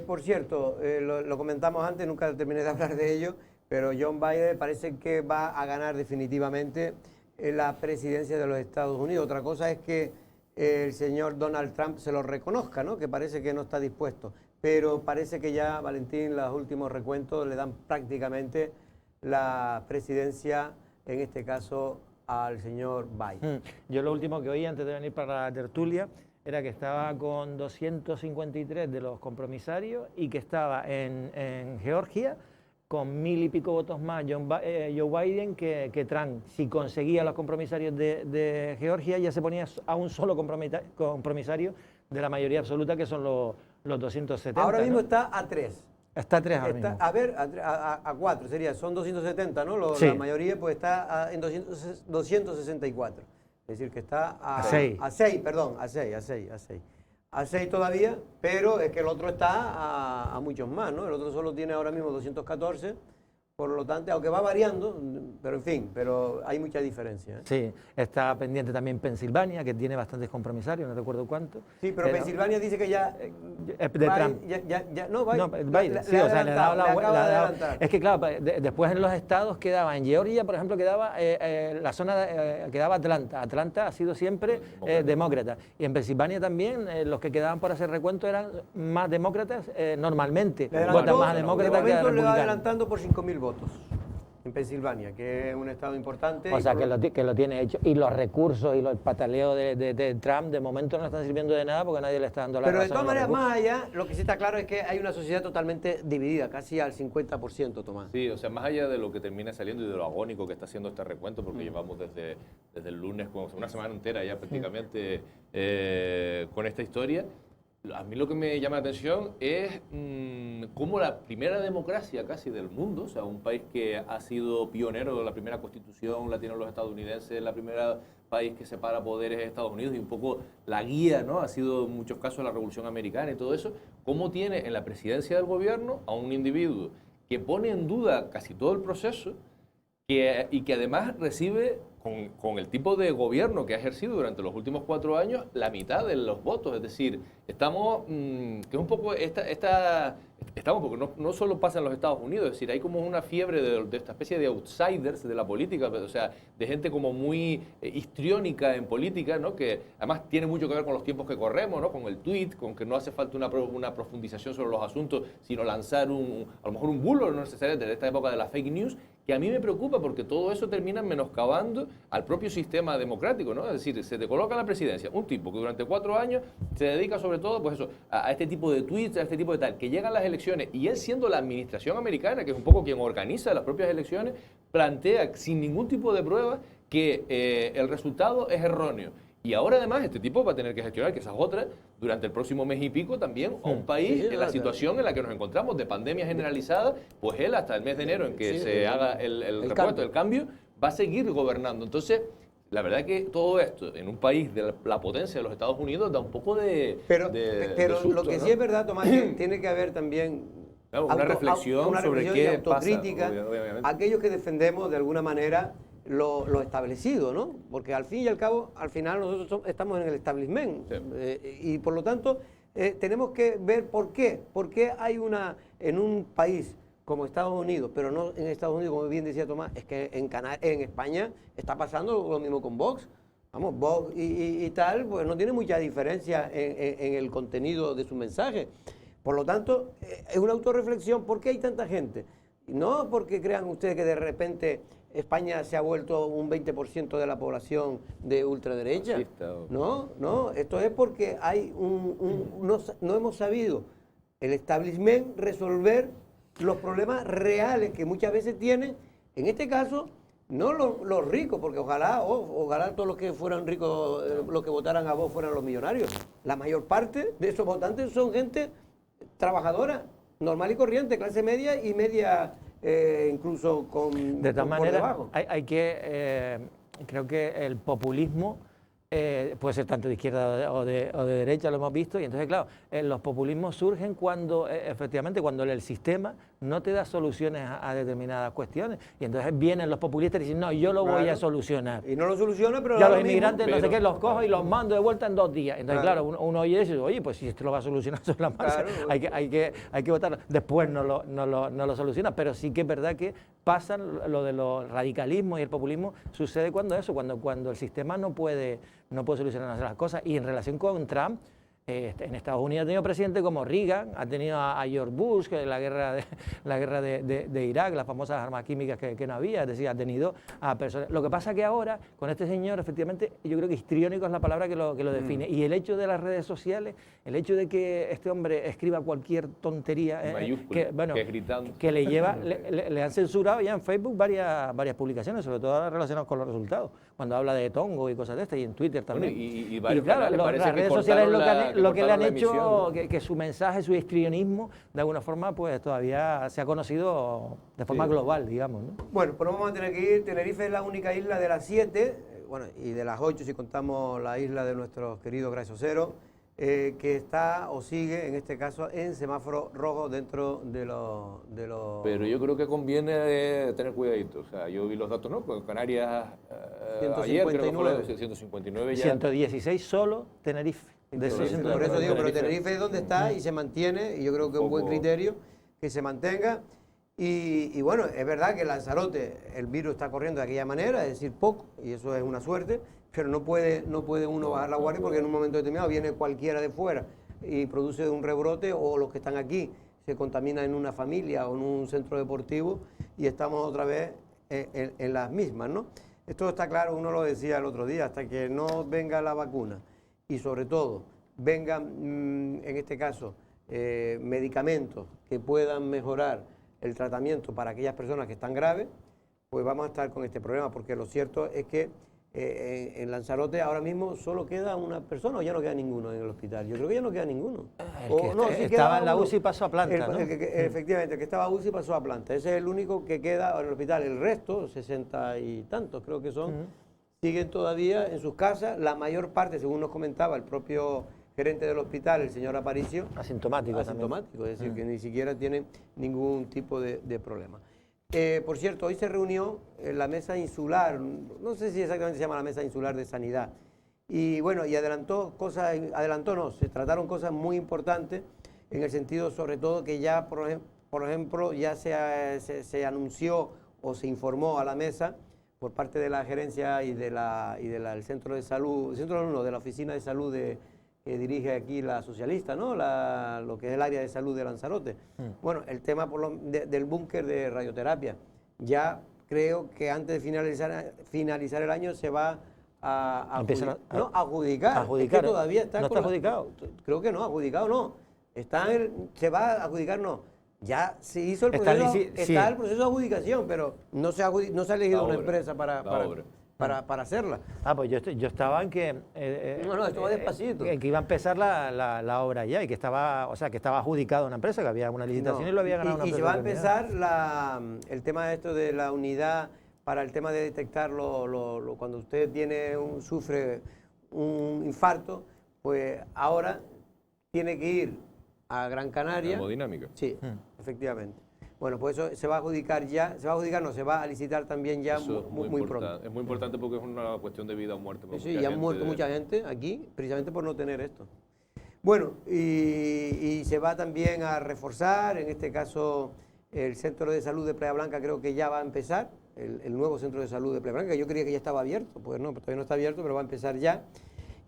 por cierto, lo comentamos antes, nunca terminé de hablar de ello, pero John Biden parece que va a ganar definitivamente la presidencia de los Estados Unidos. Otra cosa es que el señor Donald Trump se lo reconozca, ¿no? Que parece que no está dispuesto, pero parece que ya, Valentín, los últimos recuentos le dan prácticamente la presidencia, en este caso, al señor Biden.
Yo lo último que oí antes de venir para la tertulia era que estaba con 253 de los compromisarios y que estaba en Georgia con 1000 y pico votos más Joe Biden que Trump. Si conseguía los compromisarios de Georgia, ya se ponía a un solo compromisario de la mayoría absoluta, que son los 270.
Ahora mismo,
¿no?
Está a 3.
Está a 3 ahora mismo.
A ver, a 4 sería, son 270, ¿no?
Sí.
La mayoría pues está en 264. Es decir, que está a 6. A 6 todavía, pero es que el otro está a muchos más, ¿no? El otro solo tiene ahora mismo 214, por lo tanto, aunque va variando, pero en fin, pero hay mucha diferencia, ¿eh?
Sí, está pendiente también Pensilvania, que tiene bastantes compromisarios, no recuerdo cuánto.
Sí, pero Pensilvania dice que ya...
de Trump.
Biden,
sí, o sea, le ha dado. Es que claro, después en los estados quedaba, en Georgia, por ejemplo, quedaba la zona, quedaba Atlanta. Atlanta ha sido siempre demócrata. Y en Pensilvania también, los que quedaban por hacer recuento eran más demócratas, normalmente. Votan más demócratas que republicanos.
Le va adelantando por 5.000 votos en Pensilvania, que es un estado importante.
O sea, que lo tiene hecho. Y los recursos y el pataleo de Trump de momento no están sirviendo de nada porque nadie le está dando la razón.
Pero de todas maneras, más allá, lo que sí está claro es que hay una sociedad totalmente dividida, casi al 50%, Tomás.
Sí, o sea, más allá de lo que termina saliendo y de lo agónico que está haciendo este recuento, porque llevamos desde el lunes, una semana entera ya prácticamente con esta historia. A mí lo que me llama la atención es cómo la primera democracia casi del mundo, o sea, un país que ha sido pionero, la primera constitución la tienen los estadounidenses, la primera país que separa poderes de Estados Unidos y un poco la guía, ¿no? Ha sido en muchos casos la Revolución Americana y todo eso, cómo tiene en la presidencia del gobierno a un individuo que pone en duda casi todo el proceso y que además recibe, con el tipo de gobierno que ha ejercido durante los últimos 4 años, la mitad de los votos. Es decir, estamos, que es un poco estamos, porque no solo pasa en los Estados Unidos, es decir, hay como una fiebre de esta especie de outsiders de la política, o sea, de gente como muy histriónica en política, ¿no? Que además tiene mucho que ver con los tiempos que corremos, ¿no? Con el tweet, con que no hace falta una profundización sobre los asuntos, sino lanzar a lo mejor un bulo, no necesariamente de esta época de la fake news, que a mí me preocupa porque todo eso termina menoscabando al propio sistema democrático, ¿no? Es decir, se te coloca en la presidencia un tipo que durante 4 años se dedica sobre todo pues eso, a este tipo de tweets, a este tipo de tal, que llegan las elecciones y él siendo la administración americana, que es un poco quien organiza las propias elecciones, plantea sin ningún tipo de prueba que el resultado es erróneo. Y ahora además este tipo va a tener que gestionar, que esa es otra, durante el próximo mes y pico también a un país en la situación en la que nos encontramos de pandemia generalizada, pues él hasta el mes de enero en que se haga el repuesto, el cambio, va a seguir gobernando. Entonces, la verdad es que todo esto en un país de la potencia de los Estados Unidos da un poco de
Pero
susto,
lo que
¿no?
sí es verdad, Tomás, que tiene que haber también
Claro, una reflexión sobre
y
qué
autocrítica,
pasa, obviamente.
aquellos que defendemos de alguna manera lo establecido, ¿no? Porque al fin y al cabo, al final nosotros estamos en el establishment y por lo tanto tenemos que ver por qué hay en un país como Estados Unidos, pero no en Estados Unidos, como bien decía Tomás, es que en España está pasando lo mismo con Vox. Vamos, Vox y tal, pues no tiene mucha diferencia en el contenido de su mensaje. Por lo tanto, es una autorreflexión. ¿Por qué hay tanta gente? No porque crean ustedes que de repente España se ha vuelto un 20% de la población de ultraderecha. No, esto es porque hay no hemos sabido el establishment resolver los problemas reales que muchas veces tienen, en este caso, no los ricos, porque ojalá todos los que fueran ricos, los que votaran a vos fueran los millonarios. La mayor parte de esos votantes son gente trabajadora, normal y corriente, clase media y media incluso con
de todas maneras,
debajo.
hay que, creo que el populismo puede ser tanto de izquierda o de derecha, lo hemos visto, y entonces, claro, los populismos surgen cuando, efectivamente, cuando el sistema no te da soluciones a determinadas cuestiones, y entonces vienen los populistas y dicen, no, yo lo voy a solucionar.
Y no lo soluciona, pero...
Ya los inmigrantes, no sé qué, los cojo y los mando de vuelta en 2 días. Entonces, claro, uno oye eso y dice, oye, pues si esto lo va a solucionar sobre la marcha, hay que votarlo. Después no lo soluciona, pero sí que es verdad que pasan lo de los radicalismos y el populismo, sucede cuando el sistema no puede solucionar las cosas. Y en relación con Trump, en Estados Unidos ha tenido presidentes como Reagan, ha tenido a George Bush, que la guerra de Irak, las famosas armas químicas que no había, es decir, ha tenido a personas. Lo que pasa que ahora, con este señor, efectivamente, yo creo que histriónico es la palabra que lo define. Y el hecho de las redes sociales, el hecho de que este hombre escriba cualquier tontería, que le lleva, le han censurado ya en Facebook varias publicaciones, sobre todo relacionadas con los resultados, cuando habla de tongo y cosas de estas, y en Twitter también.
Bueno, y
claro, las redes sociales lo que le han hecho, que su mensaje, su histrionismo, de alguna forma, pues todavía se ha conocido de forma global, digamos, ¿no?
Bueno, pues vamos a tener que ir. Tenerife es la única isla de las 7, bueno, y de las 8 si contamos la isla de nuestros queridos gracioseros, que está o sigue, en este caso, en semáforo rojo dentro de los...
Pero yo creo que conviene tener cuidadito. O sea, yo vi los datos, ¿no? Pues Canarias
159.
ayer creo que fue 159 ya.
116 solo Tenerife.
Por eso digo, pero Tenerife es donde está y se mantiene, y yo creo que es un buen criterio que se mantenga. Y bueno, es verdad que en Lanzarote el virus está corriendo de aquella manera, es decir, poco, y eso es una suerte, pero no puede uno bajar la guardia porque en un momento determinado viene cualquiera de fuera y produce un rebrote, o los que están aquí se contaminan en una familia o en un centro deportivo y estamos otra vez en las mismas, ¿no? Esto está claro, uno lo decía el otro día, hasta que no venga la vacuna y sobre todo vengan, en este caso, medicamentos que puedan mejorar el tratamiento para aquellas personas que están graves, pues vamos a estar con este problema, porque lo cierto es que en Lanzarote ahora mismo solo queda una persona, o ya no queda ninguno en el hospital. Yo creo que ya no queda ninguno.
Estaba en la UCI y pasó a planta, ¿no?
Efectivamente, el que estaba UCI pasó a planta. Ese es el único que queda en el hospital. El resto, 60 y tantos creo que son, siguen todavía en sus casas. La mayor parte, según nos comentaba el propio gerente del hospital, el señor Aparicio,
asintomático,
es decir, que ni siquiera tienen ningún tipo de problema. Por cierto, hoy se reunió en la mesa insular, no sé si exactamente se llama la mesa insular de sanidad, y bueno, y se trataron cosas muy importantes, en el sentido sobre todo que ya, por ejemplo, ya se anunció o se informó a la mesa por parte de la gerencia y del centro de salud, de la oficina de salud que dirige aquí la socialista, ¿no? Lo que es el área de salud de Lanzarote. Bueno, el tema del búnker de radioterapia. Ya creo que antes de finalizar el año se va a adjudicar.
Adjudicar.
Es que todavía está
¿No está adjudicado?
Creo que no, adjudicado no. Se va a adjudicar no. Ya se hizo el proceso, está el proceso de adjudicación, pero no se ha elegido una empresa para hacerla.
Pues yo estaba en que...
esto va despacito.
Que iba a empezar la obra ya y que estaba, que estaba adjudicado a una empresa, que había una licitación y lo había ganado una empresa.
Y se va a empezar el tema de esto de la unidad para el tema de detectar cuando usted sufre un infarto, pues ahora tiene que ir a Gran Canaria.
Hemodinámica.
Sí, efectivamente. Bueno, pues eso se va a adjudicar ya, se va a licitar también ya muy pronto.
Es muy importante porque es una cuestión de vida o muerte.
Sí, ya han muerto mucha gente aquí, precisamente por no tener esto. Bueno, y se va también a reforzar, en este caso, el Centro de Salud de Playa Blanca creo que ya va a empezar, el nuevo Centro de Salud de Playa Blanca, yo creía que ya estaba abierto, pues no, todavía no está abierto, pero va a empezar ya.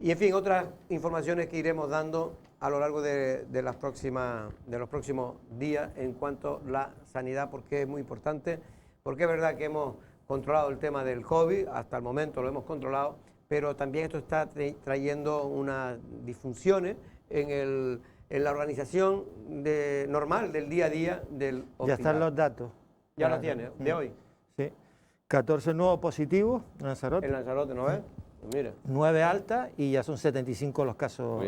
Y en fin, otras informaciones que iremos dando a lo largo de los próximos días en cuanto a la sanidad, porque es muy importante, porque es verdad que hemos controlado el tema del COVID, hasta el momento lo hemos controlado, pero también esto está trayendo unas disfunciones en la organización normal del día a día del hospital.
Ya están los datos.
Ya lo tiene, de hoy.
Sí. 14 nuevos positivos en Lanzarote.
En Lanzarote, ¿no ves? Mira.
9 altas y ya son 75 los casos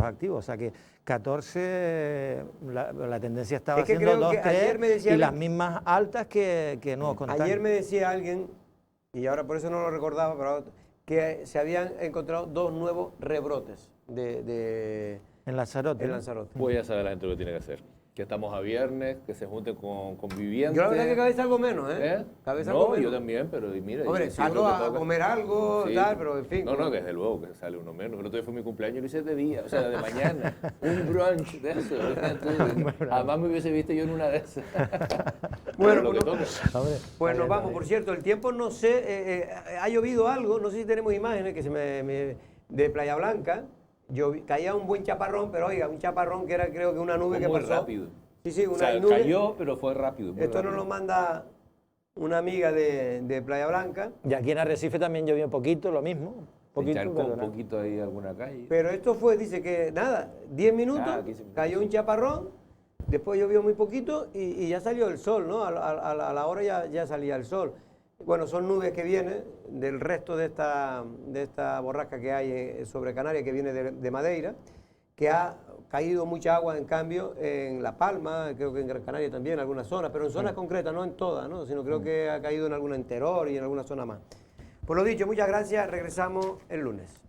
activos. O sea que 14, la tendencia estaba siendo 2, 3 y las mismas altas que nuevos contagios.
Ayer me decía alguien, y ahora por eso no lo recordaba, pero que se habían encontrado 2 nuevos rebrotes
en Lanzarote.
Pues ya sabe la gente lo que tiene que hacer. Que estamos a viernes, que se junten con convivientes.
Yo la verdad que cada vez algo menos, ¿eh? Cada vez algo menos.
Yo también, pero mira...
Hombre, salgo a comer algo, sí, tal, pero en fin.
No, desde luego que sale uno menos. El otro día fue mi cumpleaños y lo hice de día, o sea, de mañana. Un brunch de eso. Además me hubiese visto yo en una de esas.
Bueno, pues nos vamos. Por cierto, el tiempo, no sé, ha llovido algo, no sé si tenemos imágenes de Playa Blanca. Caía un buen chaparrón, pero oiga, un chaparrón que era creo que una nube que pasó.
Muy rápido.
Sí,
una nube. Cayó, pero fue rápido.
Esto nos lo manda una amiga de Playa Blanca.
Y aquí en Arrecife también llovió un poquito, lo mismo.
Un poquito ahí alguna calle.
Pero esto fue, dice que nada, 10 minutos, cayó un chaparrón, después llovió muy poquito y ya salió el sol, ¿no? A la hora ya salía el sol. Bueno, son nubes que vienen del resto de esta borrasca que hay sobre Canarias, que viene de Madeira, que ha caído mucha agua, en cambio, en La Palma, creo que en Gran Canaria también, en algunas zonas, pero en zonas concretas, no en todas, ¿no? Sino creo que ha caído en alguna en Teror y en alguna zona más. Por lo dicho, muchas gracias, regresamos el lunes.